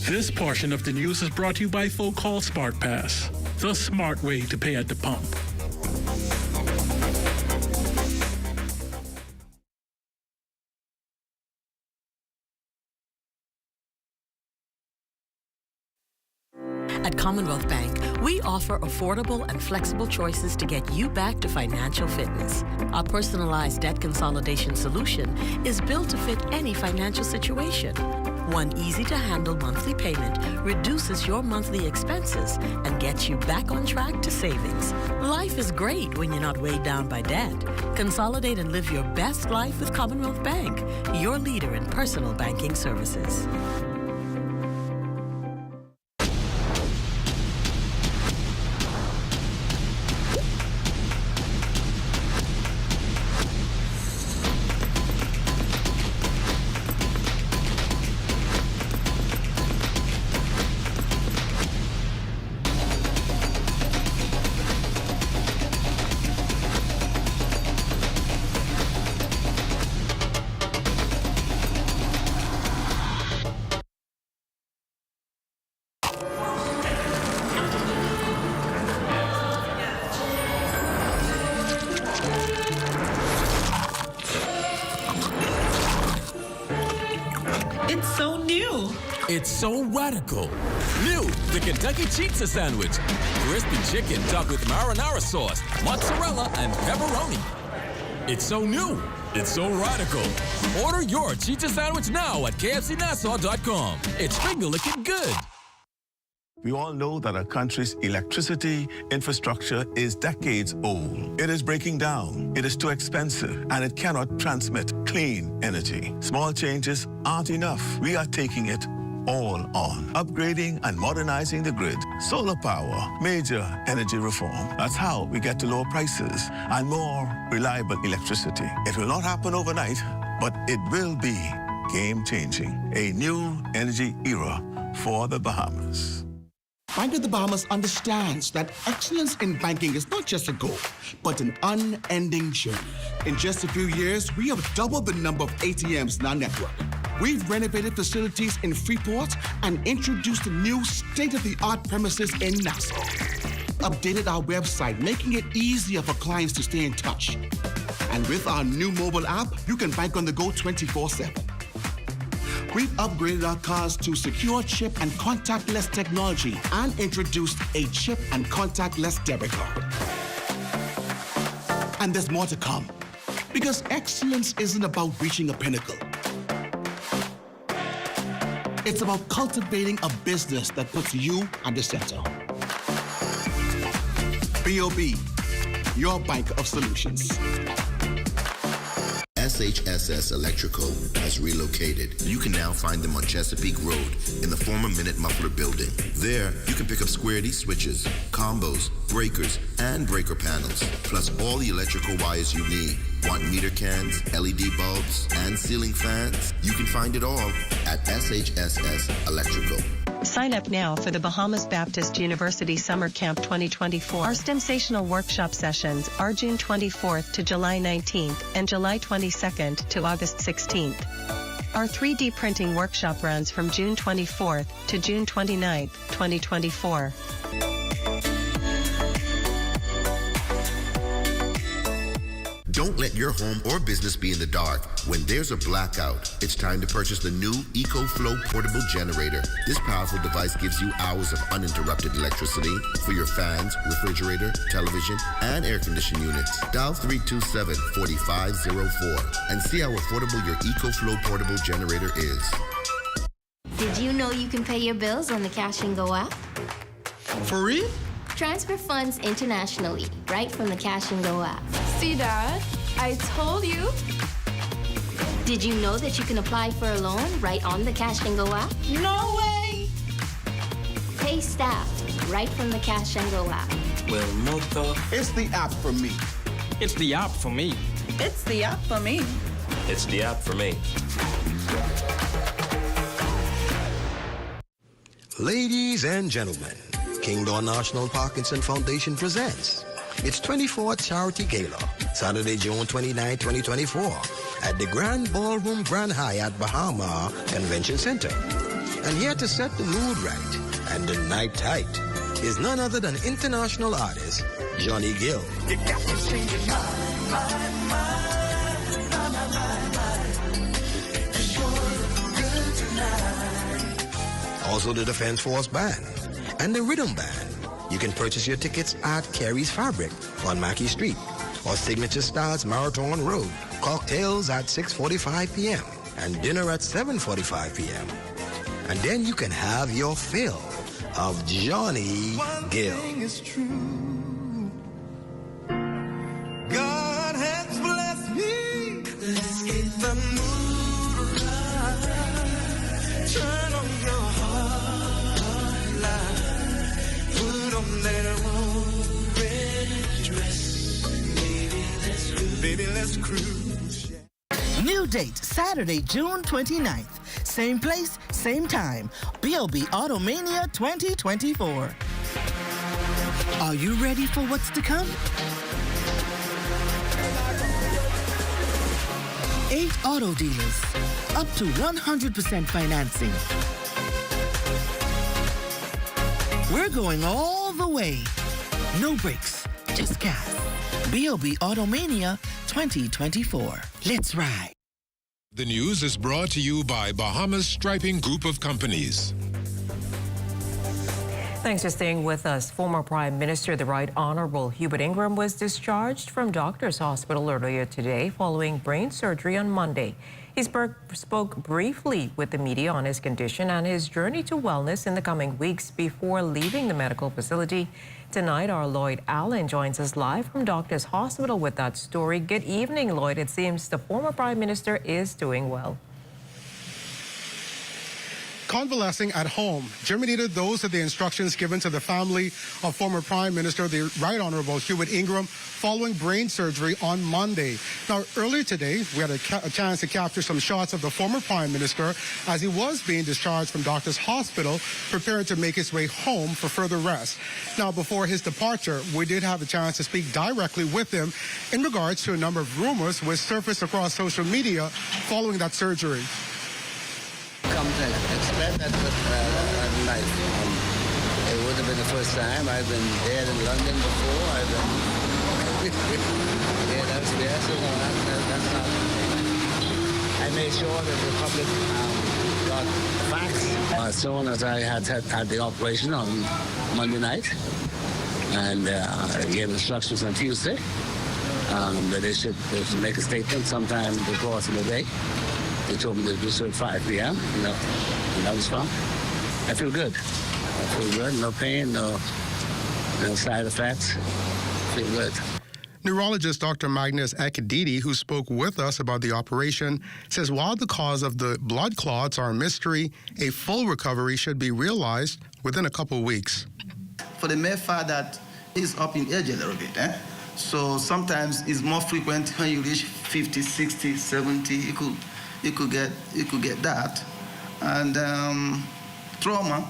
This portion of the news is brought to you by Folk Call Smart Pass, the smart way to pay at the pump. At Commonwealth Bank, we offer affordable and flexible choices to get you back to financial fitness. Our personalized debt consolidation solution is built to fit any financial situation. One easy-to-handle monthly payment reduces your monthly expenses and gets you back on track to savings. Life is great when you're not weighed down by debt. Consolidate and live your best life with Commonwealth Bank, your leader in personal banking services. It's so radical. New, the Kentucky Pizza Sandwich. Crispy chicken topped with marinara sauce, mozzarella, and pepperoni. It's so new. It's so radical. Order your Pizza Sandwich now at kfcnassau.com. It's finger-licking good. We all know that our country's electricity infrastructure is decades old. It is breaking down, it is too expensive, and it cannot transmit clean energy. Small changes aren't enough. We are taking it all on. Upgrading and modernizing the grid, solar power, major energy reform. That's how we get to lower prices and more reliable electricity. It will not happen overnight, but it will be game-changing. A new energy era for the Bahamas. Bank of the Bahamas understands that excellence in banking is not just a goal, but an unending journey. In just a few years, we have doubled the number of ATMs in our network. We've renovated facilities in Freeport and introduced new state-of-the-art premises in Nassau. Updated our website, making it easier for clients to stay in touch. And with our new mobile app, you can bank on the go 24/7. We've upgraded our cards to secure chip and contactless technology and introduced a chip and contactless debit card. And there's more to come, because excellence isn't about reaching a pinnacle. It's about cultivating a business that puts you at the center. BOB, your bank of solutions. SHSS Electrical has relocated. You can now find them on Chesapeake Road in the former Minute Muffler building. There, you can pick up Square D switches, combos, breakers, and breaker panels, plus all the electrical wires you need. Want meter cans, LED bulbs, and ceiling fans? You can find it all at SHSS Electrical. Sign up now for the Bahamas Baptist University Summer Camp 2024. Our sensational workshop sessions are June 24th to July 19th and July 22nd to August 16th. Our 3D printing workshop runs from June 24th to June 29th, 2024. Don't let your home or business be in the dark. When there's a blackout, it's time to purchase the new EcoFlow portable generator. This powerful device gives you hours of uninterrupted electricity for your fans, refrigerator, television, and air conditioning units. Dial 327-4504 and see how affordable your EcoFlow portable generator is. Did you know you can pay your bills on the Cash and Go app? For real? Transfer funds internationally, right from the Cash and Go app. See, Dad? I told you. Did you know that you can apply for a loan right on the Cash and Go app? No way! Pay staff right from the Cash and Go app. Well, Moto. It's the app for me. It's the app for me. It's the app for me. It's the app for me. Ladies and gentlemen, Kingdom National Parkinson Foundation presents its 24th Charity Gala, Saturday, June 29, 2024, at the Grand Ballroom Grand Hyatt Bahama Convention Center. And here to set the mood right and the night tight is none other than international artist Johnny Gill. You got to change your mind. Also the Defense Force Band and the Rhythm Band. You can purchase your tickets at Carey's Fabric on Mackey Street or Signature Stars Marathon Road. Cocktails at 6:45 p.m. and dinner at 7:45 p.m. And then you can have your fill of Johnny Gill. God has blessed me. Let's get the mood right. Turn on your heart light. Put on that red dress. Baby, let's cruise. New date, Saturday, June 29th. Same place, same time. BLB Automania 2024. Are you ready for what's to come? 8 auto dealers, up to 100% financing. We're going all the way. No brakes, just gas. BLB Automania 2024. Let's ride. The news is brought to you by Bahamas Striping Group of Companies. Thanks for staying with us. Former Prime Minister, the Right Honorable Hubert Ingraham, was discharged from Doctors Hospital earlier today following brain surgery on Monday. He spoke briefly with the media on his condition and his journey to wellness in the coming weeks before leaving the medical facility. Tonight, our Lloyd Allen joins us live from Doctors Hospital with that story. Good evening, Lloyd. It seems the former Prime Minister is doing well. Convalescing at home. Germinated those are the instructions given to the family of former Prime Minister, the Right Honorable Hubert Ingraham, following brain surgery on Monday. Now, earlier today, we had a chance to capture some shots of the former Prime Minister as he was being discharged from Doctors Hospital, preparing to make his way home for further rest. Now, before his departure, we did have a chance to speak directly with him in regards to a number of rumors which surfaced across social media following that surgery. Come to expect that life. It would have been the first time. I've been there in London before. I've been yeah, that's so no, that's not. I made sure that the public got the facts as soon as I had the operation on Monday night, and I gave instructions on Tuesday that they should make a statement sometime before the day. They told me to do so at 5 p.m., and that was fun. I feel good. I feel good. No pain, no side effects. I feel good. Neurologist Dr. Magnus Akadidi, who spoke with us about the operation, says while the cause of the blood clots are a mystery, a full recovery should be realized within a couple weeks. For the mere fact that he's up in age a little bit, so sometimes it's more frequent when you reach 50, 60, 70, you could get that. And trauma,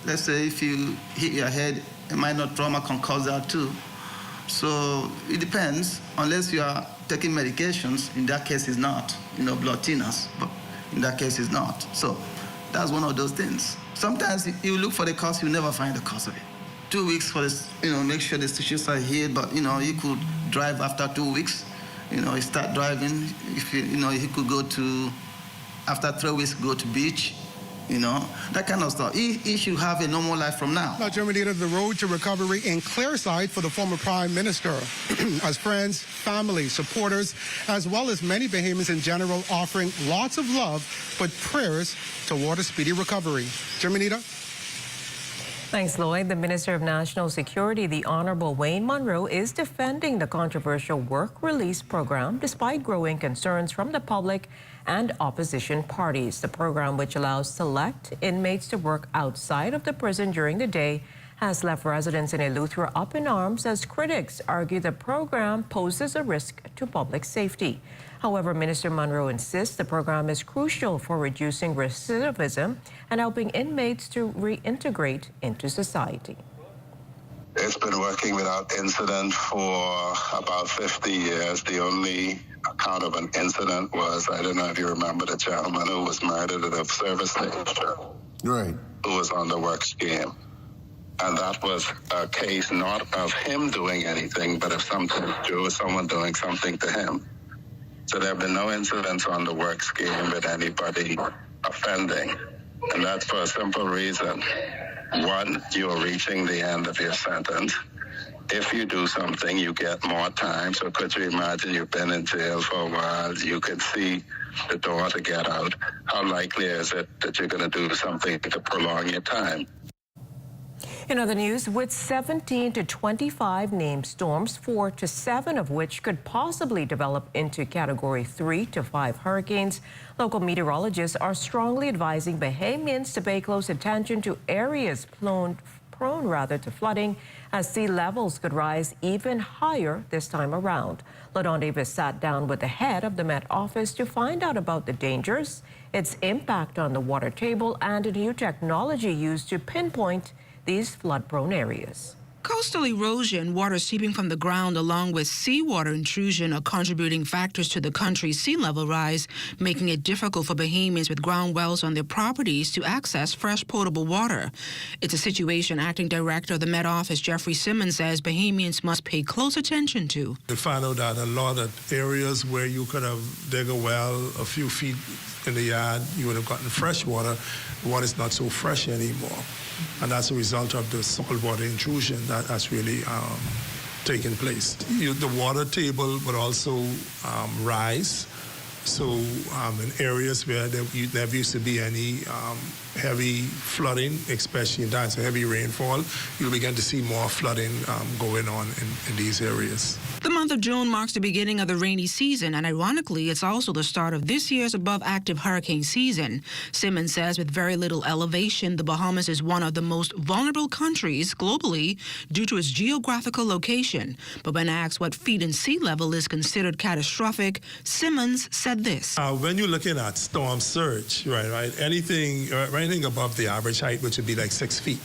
let's say if you hit your head, a minor trauma can cause that too. So it depends, unless you are taking medications, in that case it's not, blood thinners, but in that case it's not. So that's one of those things. Sometimes you look for the cause, you never find the cause of it. 2 weeks for this, make sure the tissues are healed, but you could drive after 2 weeks. he start driving. If he could go to, after 3 weeks, go to beach. That kind of stuff. He should have a normal life from now. Now, German leader, the road to recovery in clear sight for the former prime minister, as friends, family, supporters, as well as many Bahamians in general offering lots of love, but prayers toward a speedy recovery. German leader? Thanks, Lloyd. The Minister of National Security, the Honorable Wayne Monroe, is defending the controversial work release program despite growing concerns from the public and opposition parties. The program, which allows select inmates to work outside of the prison during the day, has left residents in Eleuthera up in arms as critics argue the program poses a risk to public safety. However, Minister Monroe insists the program is crucial for reducing recidivism and helping inmates to reintegrate into society. It's been working without incident for about 50 years. The only account of an incident was, I don't know if you remember the gentleman who was murdered at a service station. Right. Who was on the work scheme. And that was a case not of him doing anything, but of someone doing something to him. So there have been no incidents on the work scheme with anybody offending. And that's for a simple reason. One, you're reaching the end of your sentence. If you do something, you get more time. So could you imagine you've been in jail for a while, you can see the door to get out. How likely is it that you're going to do something to prolong your time? In other news, with 17 to 25 named storms, 4 to 7 of which could possibly develop into Category 3 to 5 hurricanes, local meteorologists are strongly advising Bahamians to pay close attention to areas prone to flooding, as sea levels could rise even higher this time around. LaDon Davis sat down with the head of the Met Office to find out about the dangers, its impact on the water table, and a new technology used to pinpoint these flood-prone areas. Coastal erosion, water seeping from the ground, along with seawater intrusion are contributing factors to the country's sea level rise, making it difficult for Bahamians with ground wells on their properties to access fresh potable water. It's a situation Acting Director of the Met Office, Jeffrey Simmons, says Bahamians must pay close attention to. We found out that a lot of areas where you could have dug a well a few feet in the yard, you would have gotten fresh water. The water is not so fresh anymore. And that's a result of the saltwater intrusion that has really taken place. The water table would also rise. So in areas where there never used to be any heavy flooding, especially in times of heavy rainfall, you'll begin to see more flooding going on in these areas. The month of June marks the beginning of the rainy season, and ironically, it's also the start of this year's above-active hurricane season. Simmons says with very little elevation, the Bahamas is one of the most vulnerable countries globally due to its geographical location. But when asked what feet in sea level is considered catastrophic, Simmons said this. When you're looking at storm surge, right, anything above the average height, which would be like 6 feet,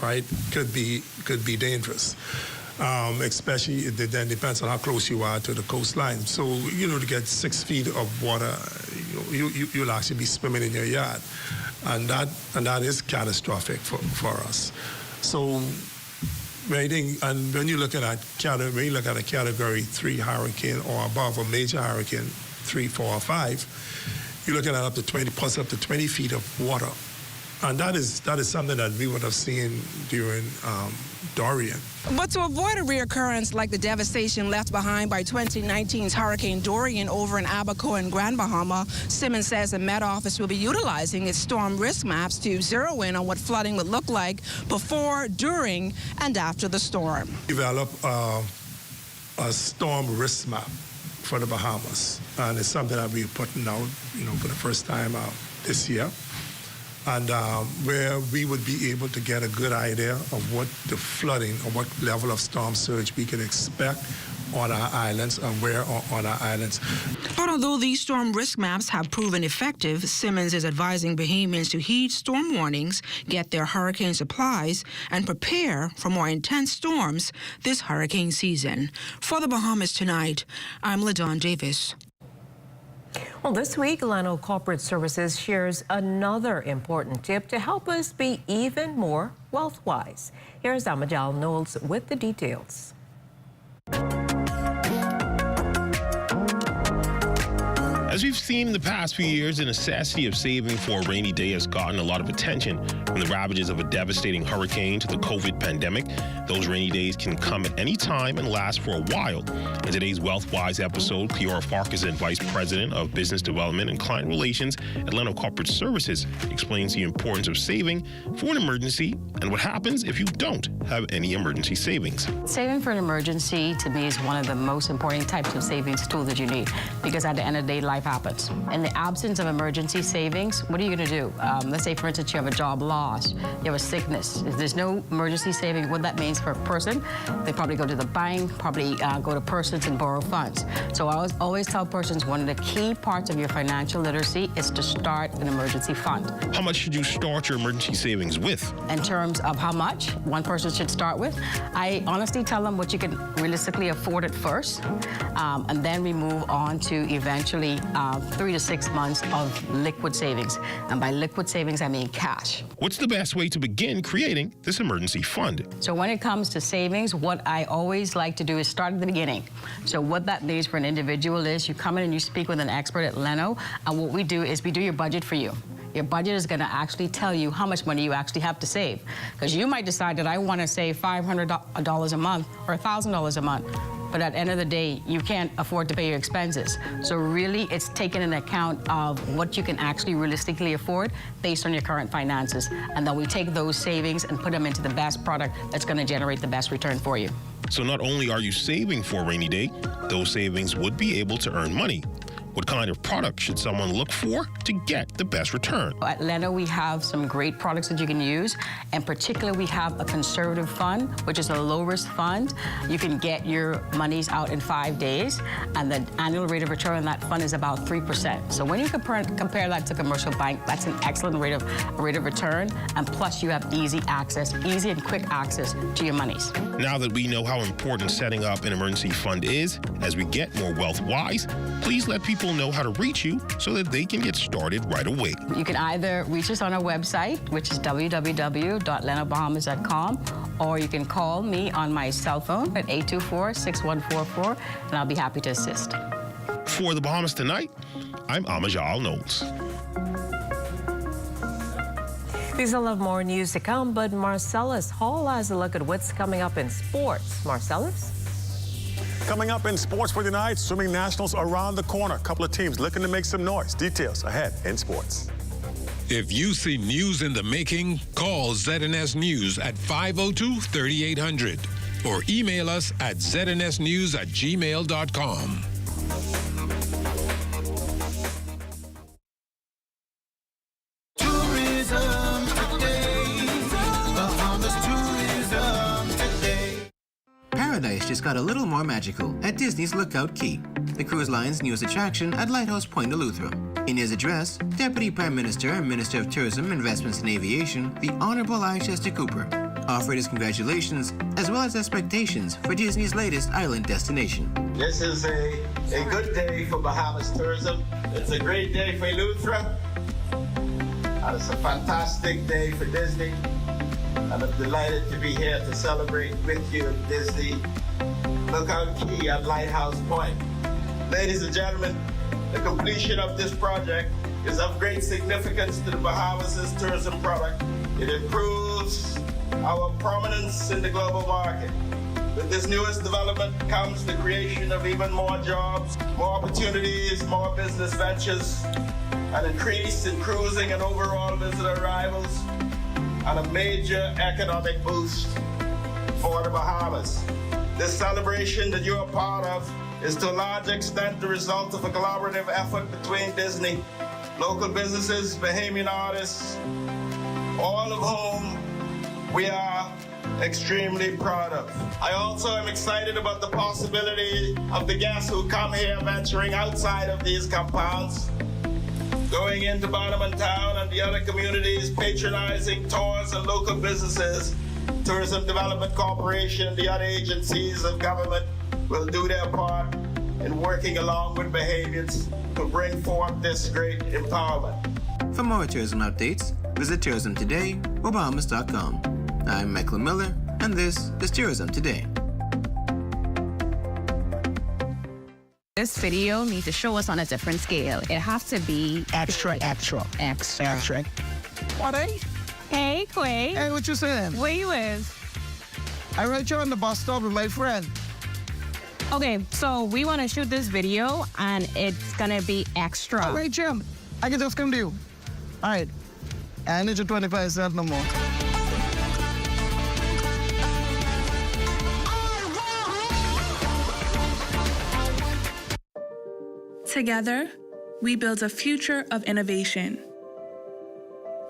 right, could be dangerous. Especially it then depends on how close you are to the coastline. So, to get 6 feet of water, you'll actually be swimming in your yard. And that is catastrophic for us. So, when you're looking at a Category 3 hurricane or above, a major hurricane, 3, 4, or 5, you're looking at up to 20 feet of water. And that is something that we would have seen during Dorian. But to avoid a reoccurrence like the devastation left behind by 2019's Hurricane Dorian over in Abaco and Grand Bahama, Simmons says the Met Office will be utilizing its storm risk maps to zero in on what flooding would look like before, during, and after the storm. Develop a storm risk map for the Bahamas, and it's something that we're putting out, for the first time this year. And where we would be able to get a good idea of what the flooding or what level of storm surge we can expect on our islands and where on our islands. But although these storm risk maps have proven effective, Simmons is advising Bahamians to heed storm warnings, get their hurricane supplies, and prepare for more intense storms this hurricane season. For the Bahamas Tonight, I'm LaDon Davis. Well, this week, Lano Corporate Services shares another important tip to help us be even more wealth-wise. Here's Amajal Knowles with the details. As we've seen in the past few years, the necessity of saving for a rainy day has gotten a lot of attention. From the ravages of a devastating hurricane to the COVID pandemic, those rainy days can come at any time and last for a while. In today's WealthWise episode, Cleora Farquharson, Vice President of Business Development and Client Relations at Leno Corporate Services, explains the importance of saving for an emergency and what happens if you don't have any emergency savings. Saving for an emergency, to me, is one of the most important types of savings tools that you need, because at the end of the day, life happens. In the absence of emergency savings, what are you going to do? Let's say, for instance, you have a job loss, you have a sickness. If there's no emergency saving, what that means for a person, they probably go to the bank, probably go to persons and borrow funds. So I always tell persons one of the key parts of your financial literacy is to start an emergency fund. How much should you start your emergency savings with? In terms of how much one person should start with, I honestly tell them what you can realistically afford at first, and then we move on to eventually 3 to 6 months of liquid savings. And by liquid savings, I mean cash. What's the best way to begin creating this emergency fund? So when it comes to savings, what I always like to do is start at the beginning. So what that means for an individual is you come in and you speak with an expert at Leno, and what we do is we do your budget for you. Your budget is going to actually tell you how much money you actually have to save. Because you might decide that I want to save $500 a month or $1,000 a month. But at the end of the day, you can't afford to pay your expenses. So really, it's taken into account of what you can actually realistically afford based on your current finances. And then we take those savings and put them into the best product that's going to generate the best return for you. So not only are you saving for a rainy day, those savings would be able to earn money. What kind of product should someone look for to get the best return? At Leno, we have some great products that you can use. In particular, we have a conservative fund, which is a low-risk fund. You can get your monies out in 5 days, and the annual rate of return on that fund is about 3%. So when you compare that to commercial bank, that's an excellent rate of return, and plus you have easy and quick access to your monies. Now that we know how important setting up an emergency fund is, as we get more wealth-wise, please let people know how to reach you so that they can get started right away. You can either reach us on our website, which is www.lenobahamas.com, or you can call me on my cell phone at 824-6144, and I'll be happy to assist. For the Bahamas Tonight, I'm Amajal Knowles. There's a lot more news to come, but Marcellus Hall has a look at what's coming up in sports. Marcellus? Coming up in sports for tonight, swimming nationals around the corner. A couple of teams looking to make some noise. Details ahead in sports. If you see news in the making, call ZNS News at 502-3800 or email us at znsnews@gmail.com. Paradise just got a little more magical at Disney's Lookout Key, the cruise line's newest attraction at Lighthouse Point, Eleuthera. In his address, Deputy Prime Minister and Minister of Tourism, Investments and Aviation, the Honorable Leicester Cooper, offered his congratulations as well as expectations for Disney's latest island destination. This is a good day for Bahamas tourism. It's a great day for Eleuthera. And it's a fantastic day for Disney. And I'm delighted to be here to celebrate with you at Disney Lookout Key at Lighthouse Point. Ladies and gentlemen, the completion of this project is of great significance to the Bahamas' tourism product. It improves our prominence in the global market. With this newest development comes the creation of even more jobs, more opportunities, more business ventures, an increase in cruising and overall visitor arrivals, and a major economic boost for the Bahamas. This celebration that you're a part of is to a large extent the result of a collaborative effort between Disney, local businesses, Bahamian artists, all of whom we are extremely proud of. I also am excited about the possibility of the guests who come here venturing outside of these compounds, going into Bonham Town and the other communities, patronizing tours and local businesses. Tourism Development Corporation and the other agencies of government will do their part in working along with Bahamians to bring forth this great empowerment. For more tourism updates, visit tourismtoday.Bahamas.com. I'm Michael Miller, and this is Tourism Today. this video needs to show us on a different scale. It has to be extra. What, eh? Hey, Quay. Hey, what you saying? Where you is? I right here on the bus stop with my friend. Okay, so we want to shoot this video, and it's gonna be extra. All right, Jim. I can just come to you. All right. I need your 25 cents no more. Together, we build a future of innovation.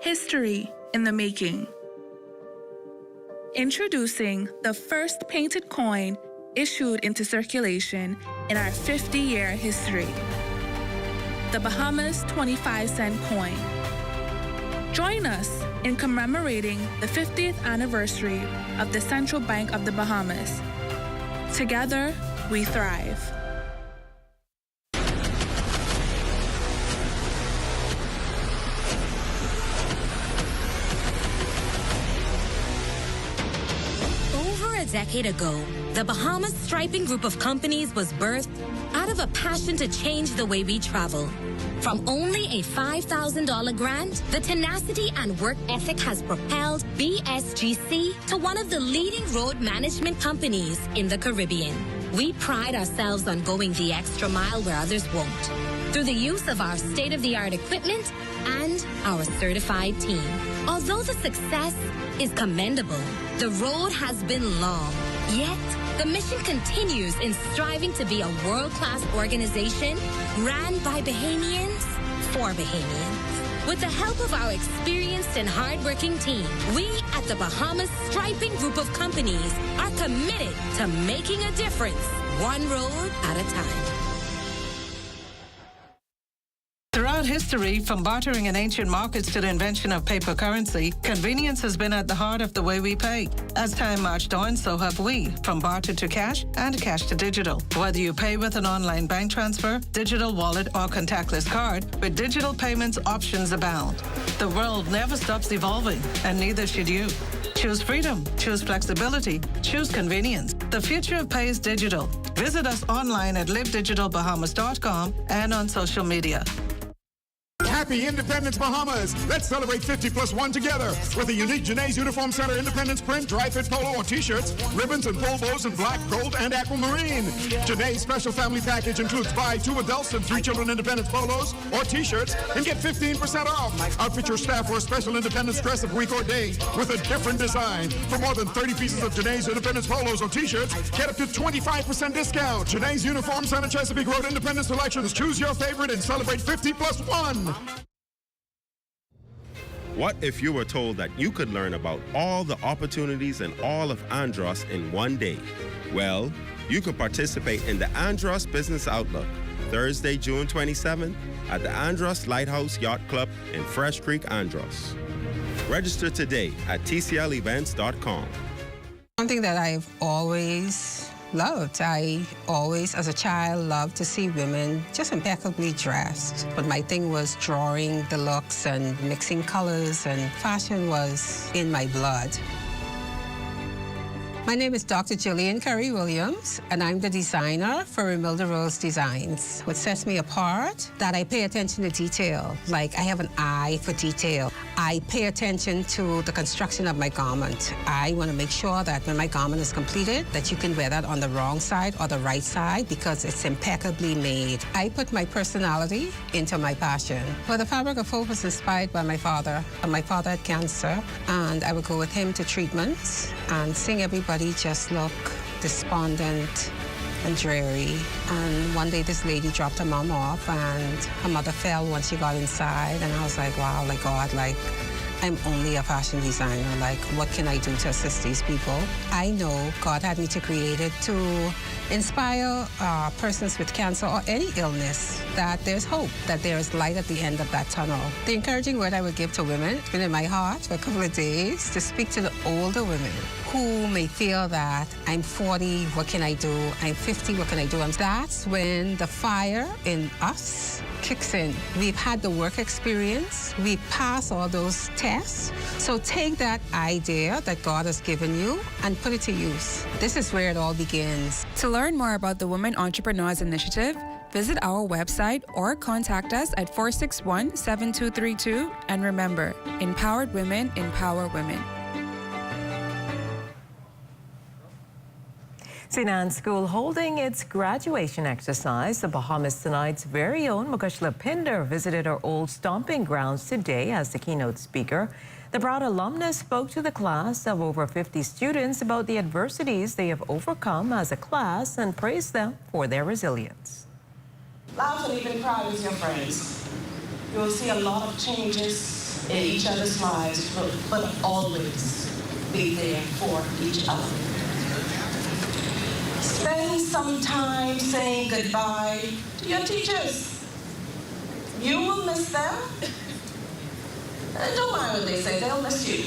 History in the making. Introducing the first painted coin issued into circulation in our 50-year history. The Bahamas 25-cent coin. Join us in commemorating the 50th anniversary of the Central Bank of the Bahamas. Together, we thrive. Over a decade ago, the Bahamas Striping Group of companies was birthed out of a passion to change the way we travel. From only a $5,000 grant, the tenacity and work ethic has propelled BSGC to one of the leading road management companies in the Caribbean. We pride ourselves on going the extra mile where others won't, through the use of our state-of-the-art equipment and our certified team. Although the success is commendable, the road has been long. Yet, the mission continues in striving to be a world-class organization ran by Bahamians for Bahamians. With the help of our experienced and hardworking team, we at the Bahamas Striping Group of companies are committed to making a difference, one road at a time. Throughout history, from bartering in ancient markets to the invention of paper currency, convenience has been at the heart of the way we pay. As time marched on, so have we, from barter to cash and cash to digital. Whether you pay with an online bank transfer, digital wallet, or contactless card, with digital payments, options abound. The world never stops evolving, and neither should you. Choose freedom, choose flexibility, choose convenience. The future of pay is digital. Visit us online at livedigitalbahamas.com and on social media. Happy Independence Bahamas! Let's celebrate 50+1 together with a unique Janae's Uniform Center Independence print, dry fit polo or t-shirts, ribbons and pole bows in black, gold, and aquamarine. Janae's special family package includes buy 2 adults and 3 children Independence polos or t-shirts and get 15% off. Outfit your staff for a special Independence dress of week or day with a different design. For more than 30 pieces of Janae's Independence polos or t-shirts, get up to 25% discount. Janae's Uniform Center Chesapeake Road Independence Selections. Choose your favorite and celebrate 50+1. What if you were told that you could learn about all the opportunities in all of Andros in one day? Well, you could participate in the Andros Business Outlook, Thursday, June 27th at the Andros Lighthouse Yacht Club in Fresh Creek, Andros. Register today at tclevents.com. One thing that I've always loved. I always, as a child, loved to see women just impeccably dressed. But my thing was drawing the looks and mixing colors, and fashion was in my blood. My name is Dr. Jillian Curry Williams, and I'm the designer for Remilda Rose Designs. What sets me apart, that I pay attention to detail. Like, I have an eye for detail. I pay attention to the construction of my garment. I want to make sure that when my garment is completed, that you can wear that on the wrong side or the right side because it's impeccably made. I put my personality into my passion. Well, the fabric of hope was inspired by my father. My father had cancer, and I would go with him to treatments and seeing everybody just look despondent and dreary. And one day this lady dropped her mom off, and her mother fell when she got inside, and I was like, wow, like God, like I'm only a fashion designer. Like, what can I do to assist these people? I know God had me to create it to inspire persons with cancer or any illness that there's hope, that there is light at the end of that tunnel. The encouraging word I would give to women, it's been in my heart for a couple of days, to speak to the older women who may feel that I'm 40, what can I do? I'm 50, what can I do? And that's when the fire in us kicks in. We've had the work experience. We pass all those tests. So take that idea that God has given you and put it to use. This is where it all begins. To learn more about the Women Entrepreneurs Initiative, Visit our website or contact us at 461-7232. And remember, empowered women empower women. St. Anne's School holding its graduation exercise. The Bahamas Tonight's very own Mukushla Pinder visited our old stomping grounds today as the keynote speaker. The proud alumnus spoke to the class of over 50 students about the adversities they have overcome as a class and praised them for their resilience. Laugh and even cry with your friends. You will see a lot of changes in each other's lives, but always be there for each other. Spend some time saying goodbye to your teachers. You will miss them. Don't mind what they say, they'll miss you.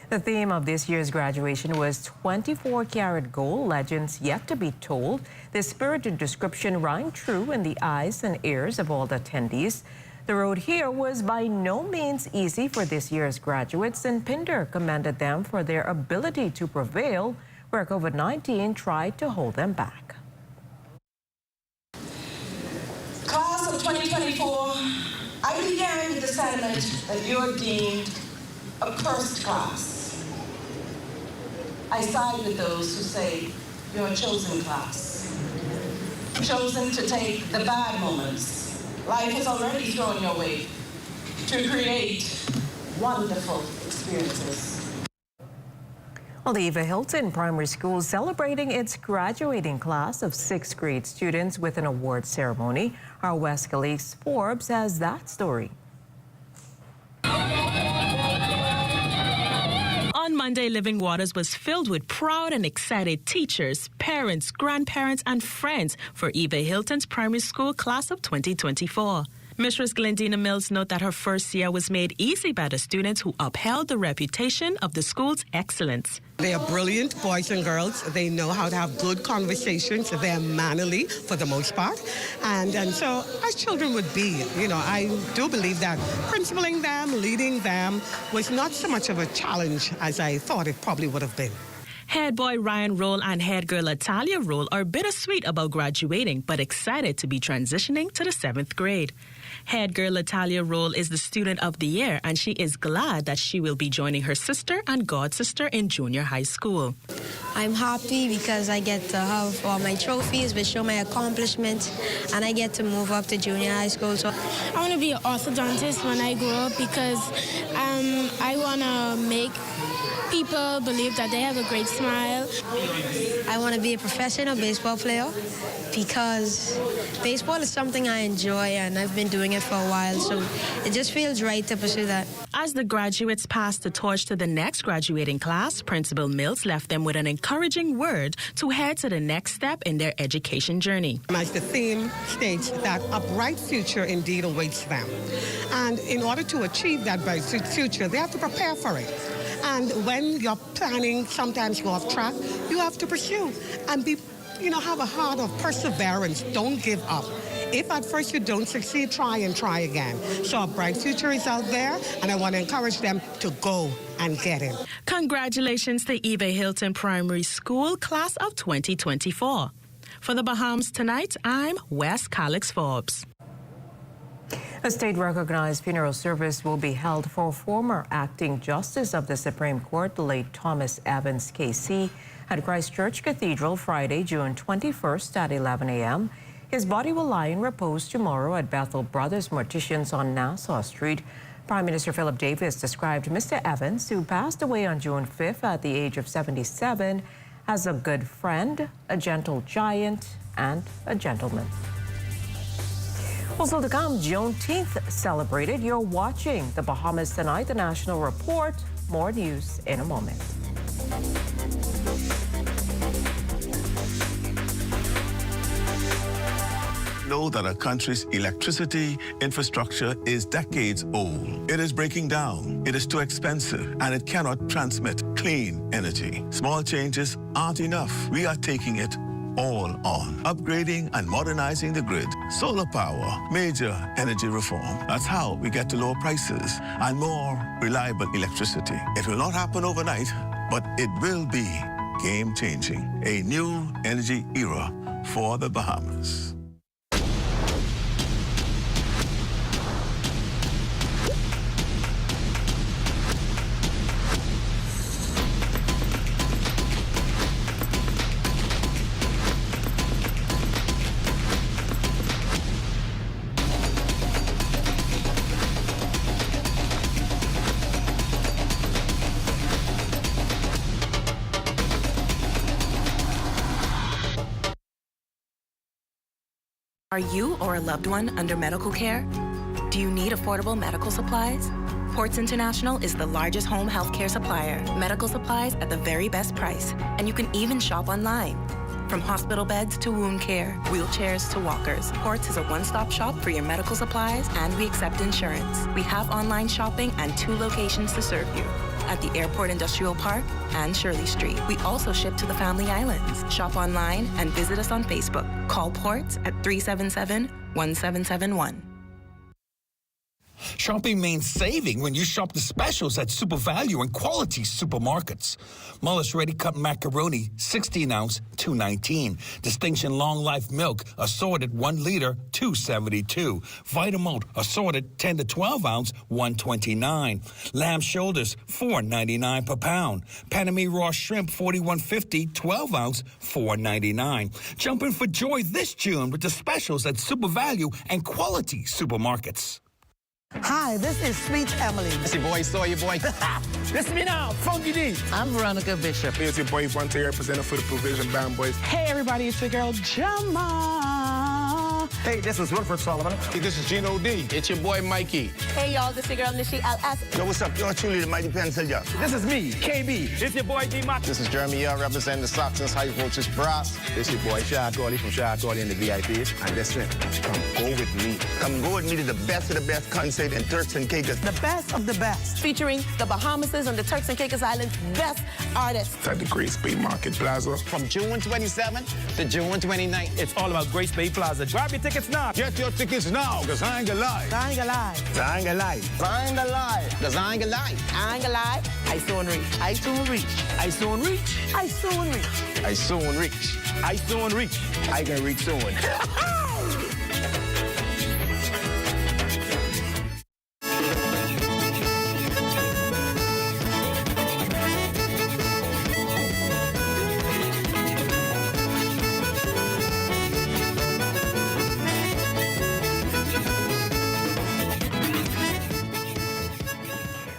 The theme of this year's graduation was 24-karat gold, legends yet to be told. The spirited description rang true in the eyes and ears of all the attendees. The road here was by no means easy for this year's graduates, and Pinder commended them for their ability to prevail where COVID-19 tried to hold them back. Class of 2024, I began with the sentiment that you're deemed a cursed class. I side with those who say you're a chosen class, chosen to take the bad moments life has already thrown your way to create wonderful experiences. Well, the Eva Hilton Primary School is celebrating its graduating class of 6th grade students with an award ceremony. Our West colleague Forbes has that story. On Monday, Living Waters was filled with proud and excited teachers, parents, grandparents, and friends for Eva Hilton's Primary School class of 2024. Mistress Glendina Mills noted that her first year was made easy by the students who upheld the reputation of the school's excellence. They are brilliant boys and girls. They know how to have good conversations. They're mannerly for the most part. And so as children would be, I do believe that principling them, leading them was not so much of a challenge as I thought it probably would have been. Head boy Ryan Roll and head girl Natalia Roll are bittersweet about graduating, but excited to be transitioning to the 7th grade. Head girl Natalia Roll is the student of the year, and she is glad that she will be joining her sister and god sister in junior high school. I'm happy because I get to have all my trophies, which show my accomplishments, and I get to move up to junior high school. So I want to be an orthodontist when I grow up because I want to make people believe that they have a great smile. I want to be a professional baseball player because baseball is something I enjoy and I've been doing it for a while, so it just feels right to pursue that. As the graduates passed the torch to the next graduating class, Principal Mills left them with an encouraging word to head to the next step in their education journey. As the theme states, that a bright future indeed awaits them. And in order to achieve that bright future, they have to prepare for it. And when you're planning sometimes go off track, you have to pursue and have a heart of perseverance. Don't give up. If at first you don't succeed, try and try again. So a bright future is out there, and I want to encourage them to go and get it. Congratulations to Eva Hilton Primary School class of 2024. For the Bahamas Tonight, I'm Wes Calix Forbes. A state-recognized funeral service will be held for former acting Justice of the Supreme Court, the late Thomas Evans, KC, at Christ Church Cathedral Friday, June 21st at 11 a.m. His body will lie in repose tomorrow at Bethel Brothers Morticians on Nassau Street. Prime Minister Philip Davis described Mr. Evans, who passed away on June 5th at the age of 77, as a good friend, a gentle giant, and a gentleman. Also to come, Juneteenth celebrated. You're watching the Bahamas Tonight, the National Report. More news in a moment. Know that our country's electricity infrastructure is decades old. It is breaking down, it is too expensive, and it cannot transmit clean energy. Small changes aren't enough. We are taking it all on. Upgrading and modernizing the grid, solar power, major energy reform. That's how we get to lower prices and more reliable electricity. It will not happen overnight, but it will be game-changing. A new energy era for the Bahamas. Are you or a loved one under medical care? Do you need affordable medical supplies? Ports International is the largest home healthcare supplier. Medical supplies at the very best price. And you can even shop online. From hospital beds to wound care, wheelchairs to walkers, Ports is a one-stop shop for your medical supplies, and we accept insurance. We have online shopping and 2 locations to serve you, at the Airport Industrial Park and Shirley Street. We also ship to the Family Islands. Shop online and visit us on Facebook. Call Ports at 377-1771. Shopping means saving when you shop the specials at Super Value and Quality Supermarkets. Mullis Ready Cut Macaroni, 16-ounce, $2.19. Distinction Long Life Milk, assorted 1 liter, $2.72. Vitamalt, assorted 10 to 12 ounce, $1.29. Lamb shoulders, $4.99 per pound. Panama Raw Shrimp, $41.50, 12 ounce, $4.99. Jump in for joy this June with the specials at Super Value and Quality Supermarkets. Hi, this is Sweet Emily. It's your boy, your boy. Listen me now, Funky D. I'm Veronica Bishop. It's your boy, Vontae, representative for the Provision Band Boys. Hey, everybody, it's your girl, Jama. Hey, this is Wilfred Solomon. Hey, this is Gino D. It's your boy, Mikey. Hey, y'all, this is your girl, Nishi LS. Yo, what's up? You're truly the mighty pencil, yeah. This is me, KB. It's your boy, D-Mac. This is Jeremy Young, representing the Stockton's High Voltage Brass. This is your boy, Shaq Gawley from Shaq Gawley and the VIPs. And listen, come go with me. Come go with me to the best of the best concert in Turks and Caicos. The best of the best. Featuring the Bahamas and the Turks and Caicos Islands' best artists. At the Grace Bay Market Plaza. From June 27th to June 29th. It's all about Grace Bay Plaza. Grab your tickets now. Get your tickets now, because I ain't gonna lie. I ain't gonna lie. I ain't gonna lie. I ain't gonna lie. Because I ain't gonna lie. I ain't gonna lie. I soon reach. I soon reach. I soon reach. I soon reach. I soon reach. I soon reach. I can reach soon.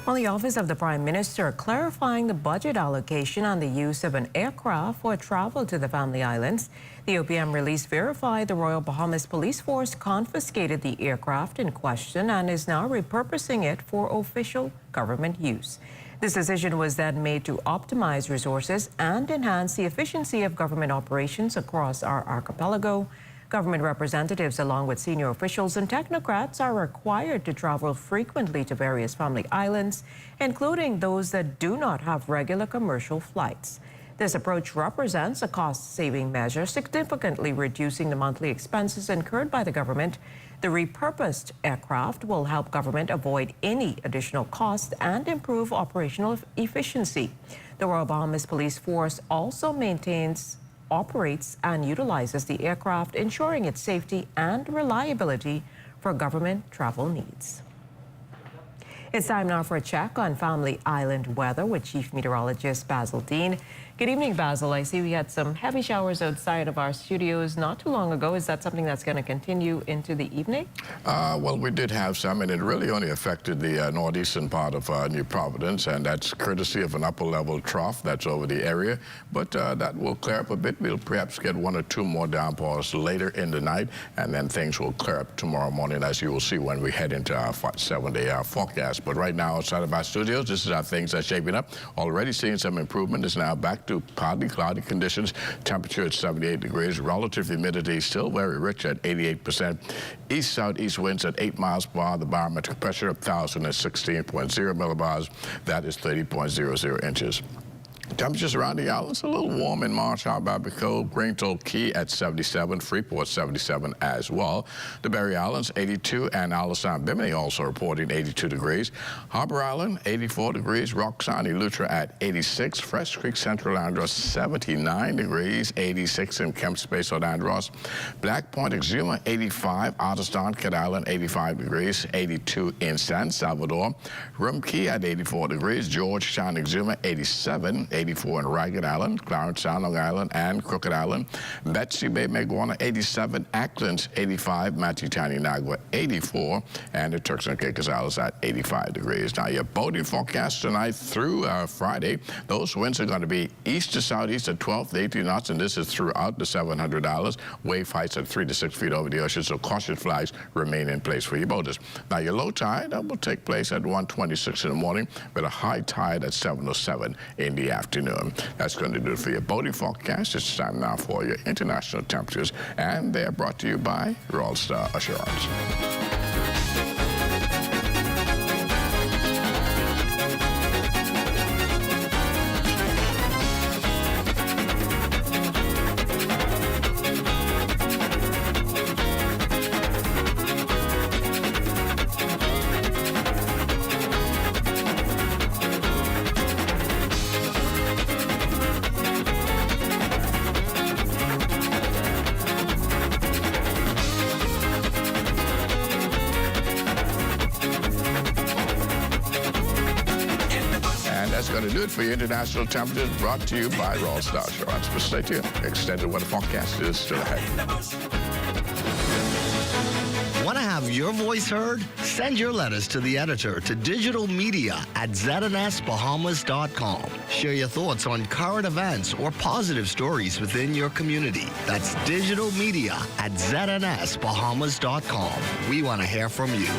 Well, the Office of the Prime Minister clarifying the budget allocation on the use of an aircraft for travel to the Family Islands. The OPM release verified the Royal Bahamas Police Force confiscated the aircraft in question and is now repurposing it for official government use. This decision was then made to optimize resources and enhance the efficiency of government operations across our archipelago. Government representatives, along with senior officials and technocrats, are required to travel frequently to various Family Islands, including those that do not have regular commercial flights. This approach represents a cost-saving measure, significantly reducing the monthly expenses incurred by the government. The repurposed aircraft will help government avoid any additional cost and improve operational efficiency. The Royal Bahamas Police Force also operates and utilizes the aircraft, ensuring its safety and reliability for government travel needs. It's time now for a check on Family Island weather with Chief Meteorologist Basil Dean. Good evening, Basil. I see we had some heavy showers outside of our studios not too long ago. Is that something that's going to continue into the evening? Well, we did have some, and it really only affected the northeastern part of New Providence, and that's courtesy of an upper-level trough that's over the area. But that will clear up a bit. We'll perhaps get 1 or 2 more downpours later in the night, and then things will clear up tomorrow morning, as you will see when we head into our 7-day forecast. But right now, outside of our studios, this is how things are shaping up. Already seeing some improvement. It's now back to partly cloudy conditions. Temperature at 78 degrees. Relative humidity still very rich at 88%. East-southeast winds at 8 miles per hour. The barometric pressure of 1,016.0 millibars. That is 30.00 inches. Temperatures around the islands a little warm in Marshall, Barbacoa, Greentoll Key at 77, Freeport 77 as well. The Berry Islands 82 and Alisson Bimini also reporting 82 degrees. Harbor Island 84 degrees, Roxanne Eleuthera at 86, Fresh Creek Central Andros 79 degrees, 86 in Kemps Bay South Andros. Black Point Exuma 85, Otterstone Cat Island 85 degrees, 82 in San Salvador. Rum Key at 84 degrees, Georgetown Exuma 87. 84 in Ragged Island, Clarence Sound, Long Island, and Crooked Island. Betsy Bay, Maguana, 87, Acklands, 85, Matitani, Nagua, 84, and the Turks and Caicos Islands at 85 degrees. Now, your boating forecast tonight through Friday, those winds are going to be east to southeast at 12 to 18 knots, and this is throughout the $700. Wave heights at 3 to 6 feet over the ocean, so caution flags remain in place for your boaters. Now, your low tide will take place at 1:26 in the morning with a high tide at 7:07 in the afternoon. That's going to do it for your boating forecast. It's time now for your international temperatures, and they are brought to you by Royal Star Assurance. That's going to do it for your international temperatures, brought to you by Royal Star Assurance. But stay tuned. Extended weather forecast is still ahead. Want to have your voice heard? Send your letters to the editor to digitalmedia@znsbahamas.com. Share your thoughts on current events or positive stories within your community. That's digitalmedia@znsbahamas.com. We want to hear from you.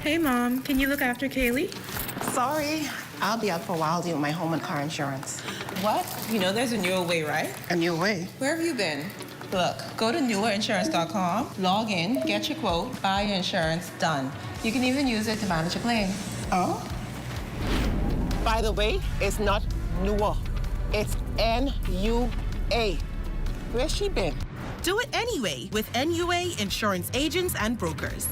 Hey, Mom, can you look after Kaylee? Sorry, I'll be out for a while dealing with my home and car insurance. What? You know there's a newer way, right? A new way? Where have you been? Look, go to newerinsurance.com, log in, get your quote, buy your insurance, done. You can even use it to manage a claim. Oh? By the way, it's not newer. It's N-U-A. Where's she been? Do it anyway with NUA Insurance Agents and Brokers.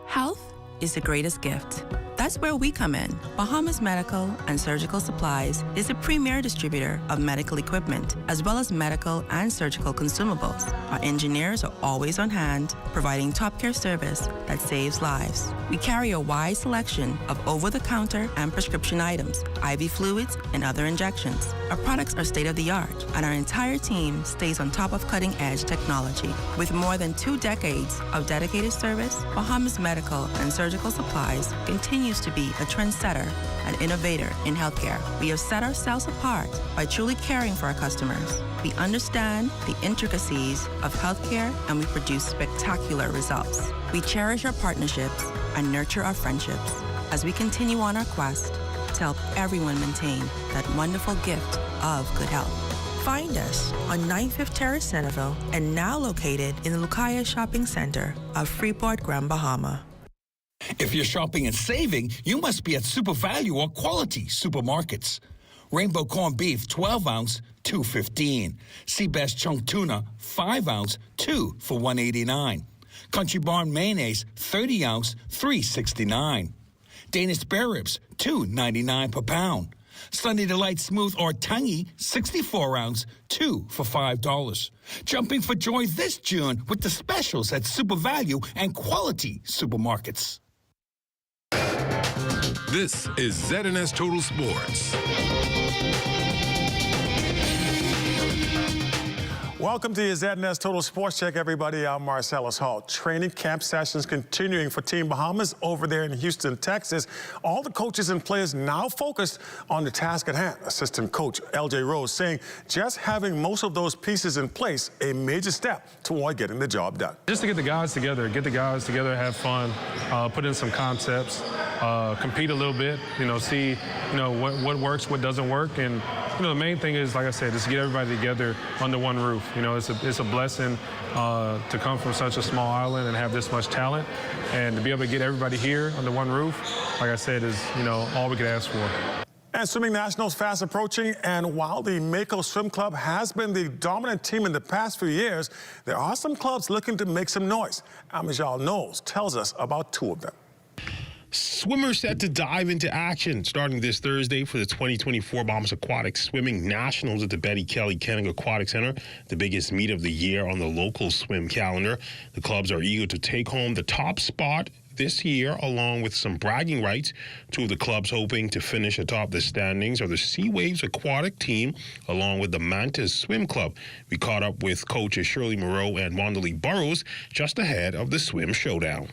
Health is the greatest gift. That's where we come in. Bahamas Medical and Surgical Supplies is a premier distributor of medical equipment, as well as medical and surgical consumables. Our engineers are always on hand, providing top care service that saves lives. We carry a wide selection of over-the-counter and prescription items, IV fluids, and other injections. Our products are state-of-the-art, and our entire team stays on top of cutting-edge technology. With more than 2 decades of dedicated service, Bahamas Medical and Surgical Supplies continues to be a trendsetter and innovator in healthcare. We have set ourselves apart by truly caring for our customers. We understand the intricacies of healthcare, and we produce spectacular results. We cherish our partnerships and nurture our friendships as we continue on our quest to help everyone maintain that wonderful gift of good health. Find us on 95th Terrace, Centerville, and now located in the Lucaya Shopping Center of Freeport, Grand Bahama. If you're shopping and saving, you must be at Super Value or Quality Supermarkets. Rainbow corned beef, 12-ounce, $2.15. Seabass chunk tuna, 5-ounce, 2 for $1.89. Country Barn mayonnaise, 30-ounce, $3.69. Danish spare ribs, $2.99 per pound. Sunday Delight smooth or tangy, 64-ounce, 2 for $5. Jumping for joy this June with the specials at Super Value and Quality Supermarkets. This is ZNS Total Sports. Welcome to your ZNS Total Sports Check, everybody. I'm Marcellus Hall. Training camp sessions continuing for Team Bahamas over there in Houston, Texas. All the coaches and players now focused on the task at hand. Assistant coach L.J. Rose saying just having most of those pieces in place, a major step toward getting the job done. Just to get the guys together, have fun, put in some concepts, compete a little bit, see, what works, what doesn't work. And, the main thing is, like I said, just get everybody together under one roof. It's a blessing to come from such a small island and have this much talent. And to be able to get everybody here under one roof, like I said, is, all we could ask for. And swimming nationals fast approaching, and while the Mako Swim Club has been the dominant team in the past few years, there are some clubs looking to make some noise. Amijal Knowles tells us about two of them. Swimmers set to dive into action starting this Thursday for the 2024 Bahamas Aquatic Swimming Nationals at the Betty Kelly Kenning Aquatic Center, the biggest meet of the year on the local swim calendar. The clubs are eager to take home the top spot this year, along with some bragging rights. Two of the clubs hoping to finish atop the standings are the Sea Waves Aquatic Team, along with the Mantas Swim Club. We caught up with coaches Shirley Moreau and Wanderly Burrows just ahead of the swim showdown.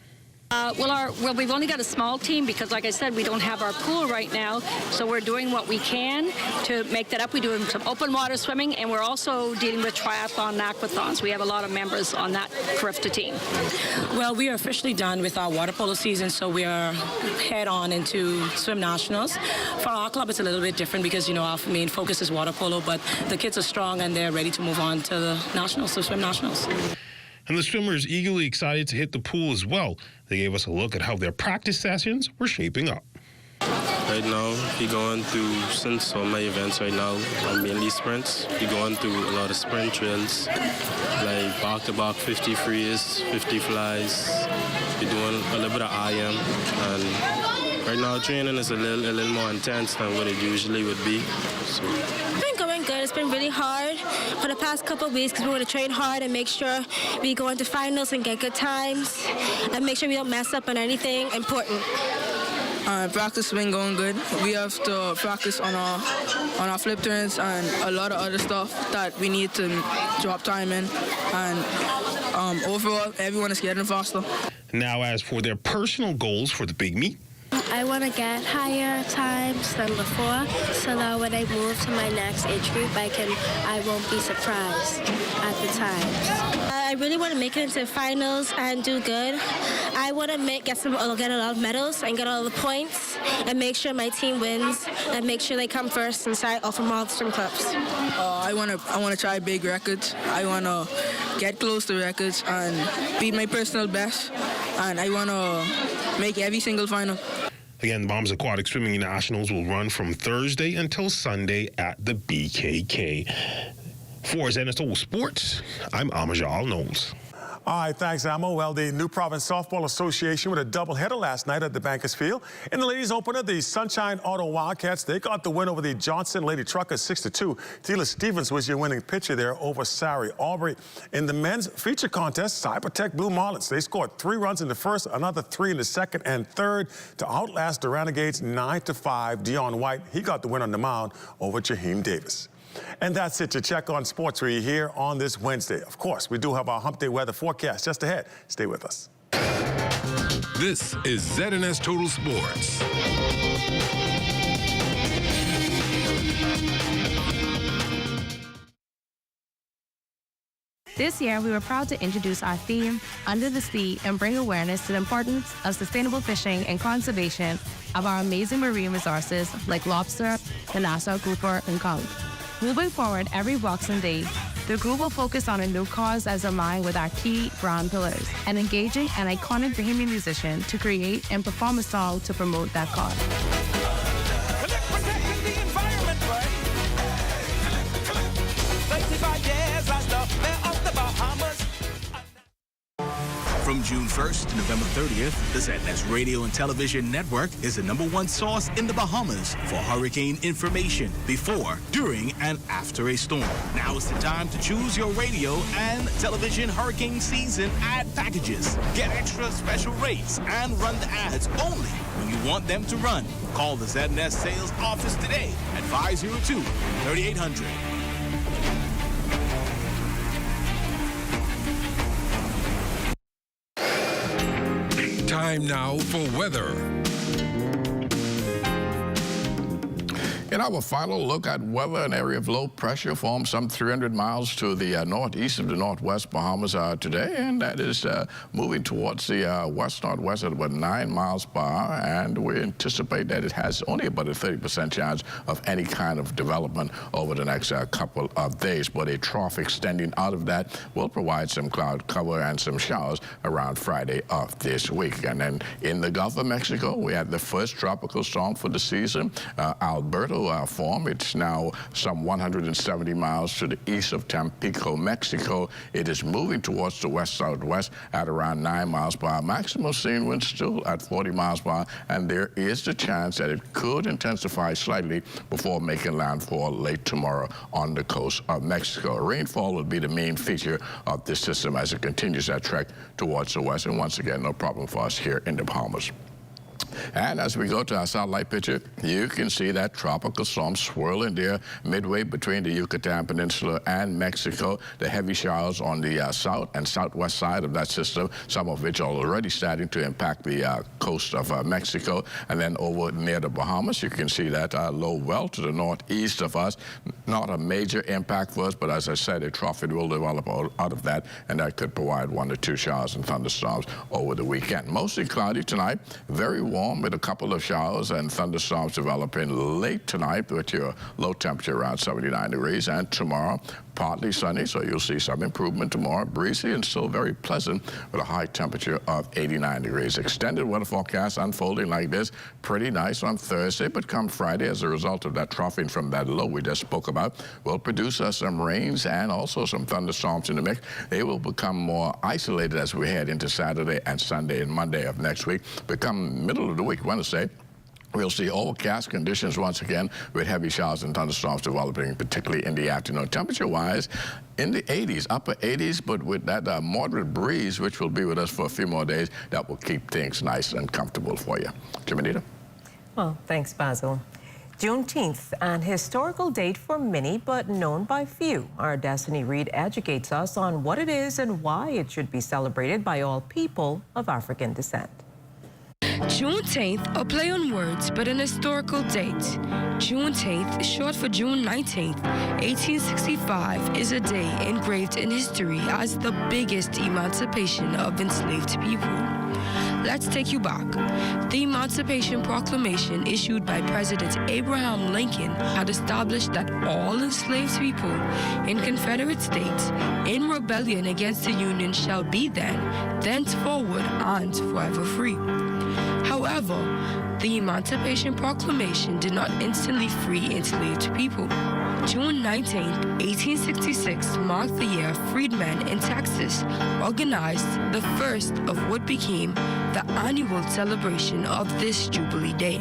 Well, we've only got a small team because, like I said, we don't have our pool right now. So we're doing what we can to make that up. We're doing some open water swimming, and we're also dealing with triathlon and aquathons. We have a lot of members on that Carifta team. Well, we are officially done with our water polo season, so we are head on into swim nationals. For our club, it's a little bit different because, our main focus is water polo, but the kids are strong and they're ready to move on to the nationals, to swim nationals. And the swimmers eagerly excited to hit the pool as well. They gave us a look at how their practice sessions were shaping up. Right now, we're going through, since all my events right now are mainly sprints, we're going through a lot of sprint drills, like back-to-back 50 frees, 50 flies. We're doing a little bit of IM, and right now training is a little more intense than what it usually would be. So. It's been going good. It's been really hard for the past couple of weeks because we want to train hard and make sure we go into finals and get good times and make sure we don't mess up on anything important. Practice has been going good. We have to practice on our flip turns and a lot of other stuff that we need to drop time in. And overall, everyone is getting faster. Now, as for their personal goals for the big meet, I want to get higher times than before, so that when I move to my next age group, I won't be surprised at the times. I really want to make it into finals and do good. I want to get a lot of medals and get all the points and make sure my team wins and make sure they come first inside from all the swim clubs. I want to try big records. I want to get close to records and beat my personal best, and I want to make every single final. Again, the Bahamas Aquatic Swimming Nationals will run from Thursday until Sunday at the BKK. For ZNS Sports, I'm Amijal Knowles. All right, thanks, Amo. Well, the New Province Softball Association with a doubleheader last night at the Bankers Field. In the ladies' opener, the Sunshine Auto Wildcats, they got the win over the Johnson Lady Truckers 6-2. Tila Stevens was your winning pitcher there over Sari Aubrey. In the men's feature contest, Cybertech Blue Marlins, they scored 3 runs in the first, another 3 in the second and third to outlast the Renegades 9-5. Dion White, he got the win on the mound over Jaheim Davis. And that's it. Your check on sports for you here on this Wednesday. Of course, we do have our Hump Day weather forecast just ahead. Stay with us. This is ZNS Total Sports. This year, we were proud to introduce our theme, Under the Sea, and bring awareness to the importance of sustainable fishing and conservation of our amazing marine resources like lobster, the Nassau grouper, and conch. Moving forward every Boxing Day, the group will focus on a new cause as aligned with our key brand pillars and engaging an iconic Bahamian musician to create and perform a song to promote that cause. From June 1st to November 30th, the ZNS Radio and Television Network is the #1 source in the Bahamas for hurricane information before, during, and after a storm. Now is the time to choose your radio and television hurricane season ad packages. Get extra special rates and run the ads only when you want them to run. Call the ZNS sales office today at 502-3800. Time now for weather. In our final look at weather, an area of low pressure forms some 300 miles to the northeast of the northwest Bahamas today, and that is moving towards the west-northwest at about 9 miles per hour, and we anticipate that it has only about a 30% chance of any kind of development over the next couple of days, but a trough extending out of that will provide some cloud cover and some showers around Friday of this week. And then in the Gulf of Mexico, we had the first tropical storm for the season, Alberto form. It's now some 170 miles to the east of Tampico, Mexico. It is moving towards the west-southwest at around 9 miles per hour. Maximum sea wind still at 40 miles per hour, and there is the chance that it could intensify slightly before making landfall late tomorrow on the coast of Mexico. Rainfall will be the main feature of this system as it continues that trek towards the west, and once again, no problem for us here in the Bahamas. And as we go to our satellite picture, you can see that tropical storm swirling there midway between the Yucatan Peninsula and Mexico. The heavy showers on the south and southwest side of that system, some of which are already starting to impact the coast of Mexico. And then over near the Bahamas, you can see that low well to the northeast of us. Not a major impact for us, but as I said, a trough will develop out of that, and that could provide 1 to 2 showers and thunderstorms over the weekend. Mostly cloudy tonight, very warm with a couple of showers and thunderstorms developing late tonight with your low temperature around 79 degrees. And tomorrow, partly sunny, so you'll see some improvement tomorrow. Breezy and still very pleasant with a high temperature of 89 degrees. Extended weather forecast unfolding like this. Pretty nice on Thursday, but come Friday, as a result of that troughing from that low we just spoke about, will produce some rains and also some thunderstorms in the mix. They will become more isolated as we head into Saturday and Sunday and Monday of next week. Become middle of the week, Wednesday, we'll see overcast conditions once again with heavy showers and thunderstorms developing, particularly in the afternoon. Temperature-wise, in the 80s, upper 80s, but with that moderate breeze, which will be with us for a few more days, that will keep things nice and comfortable for you. Jimenita? Well, thanks, Basil. Juneteenth, an historical date for many, but known by few. Our Destiny Reed educates us on what it is and why it should be celebrated by all people of African descent. Juneteenth, a play on words, but an historical date. Juneteenth, short for June 19th, 1865, is a day engraved in history as the biggest emancipation of enslaved people. Let's take you back. The Emancipation Proclamation issued by President Abraham Lincoln had established that all enslaved people in Confederate states in rebellion against the Union shall be then, thenceforward, and forever free. However, the Emancipation Proclamation did not instantly free enslaved people. June 19, 1866 marked the year freedmen in Texas organized the first of what became the annual celebration of this Jubilee Day.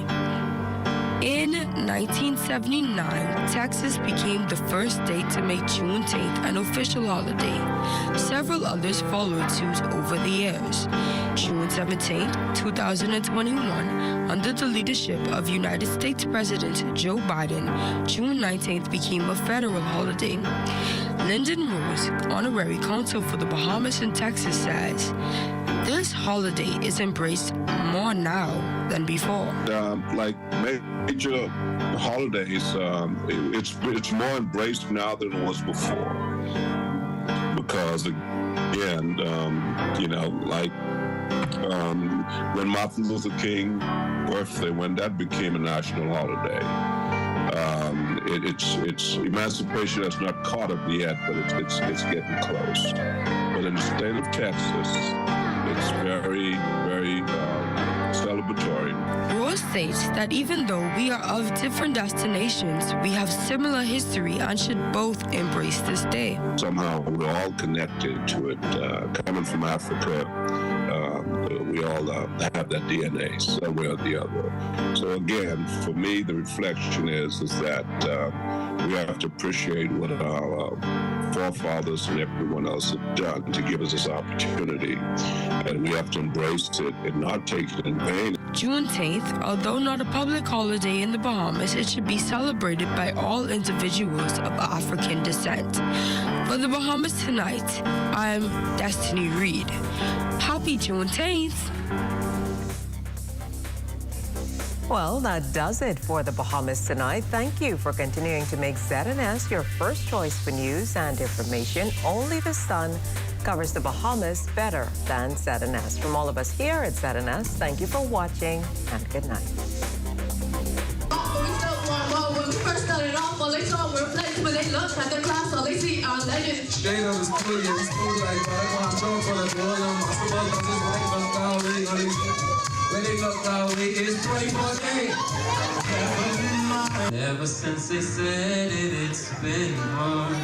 In 1979, Texas became the first state to make Juneteenth an official holiday. Several others followed suit over the years. June 17, 2021, under the leadership of United States President Joe Biden, June 19th became a federal holiday. Lyndon Rose, honorary consul for the Bahamas and Texas, says, "This holiday is embraced more now than before." Like major holidays, it's more embraced now than it was before. Because again, when Martin Luther King birthday, when that became a national holiday, it's emancipation that's not caught up yet, but it's getting close. But in the state of Texas, it's very, very celebratory. Rose states that even though we are of different destinations, we have similar history and should both embrace this day. Somehow we're all connected to it. Coming from Africa, we all have that DNA somewhere or the other. So again, for me, the reflection is that we have to appreciate what our forefathers and everyone else have done to give us this opportunity, and we have to embrace it and not take it in vain. Juneteenth, although not a public holiday in the Bahamas, it should be celebrated by all individuals of African descent. For the Bahamas Tonight, I'm Destiny Reed. Happy Juneteenth! Well, that does it for the Bahamas tonight. Thank you for continuing to make ZNS your first choice for news and information. Only the sun covers the Bahamas better than ZNS. From all of us here at ZNS, thank you for watching and good night. When we first started off, all they saw were plates. When they looked at the class, all they see are legends. Straight on the school, yeah, the school like, I'm showing for the girl, I'm just when they look out, it's 24/8. Ever since they said it, it's been hard.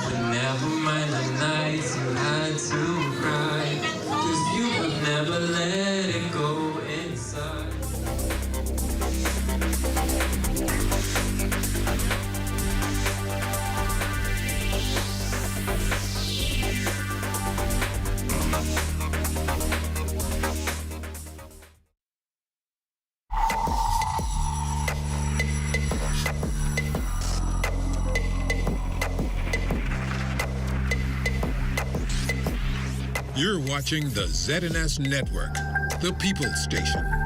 But never mind the nights you had to cry. 'Cause you would never let it go inside. You're watching the ZNS Network, the People's Station.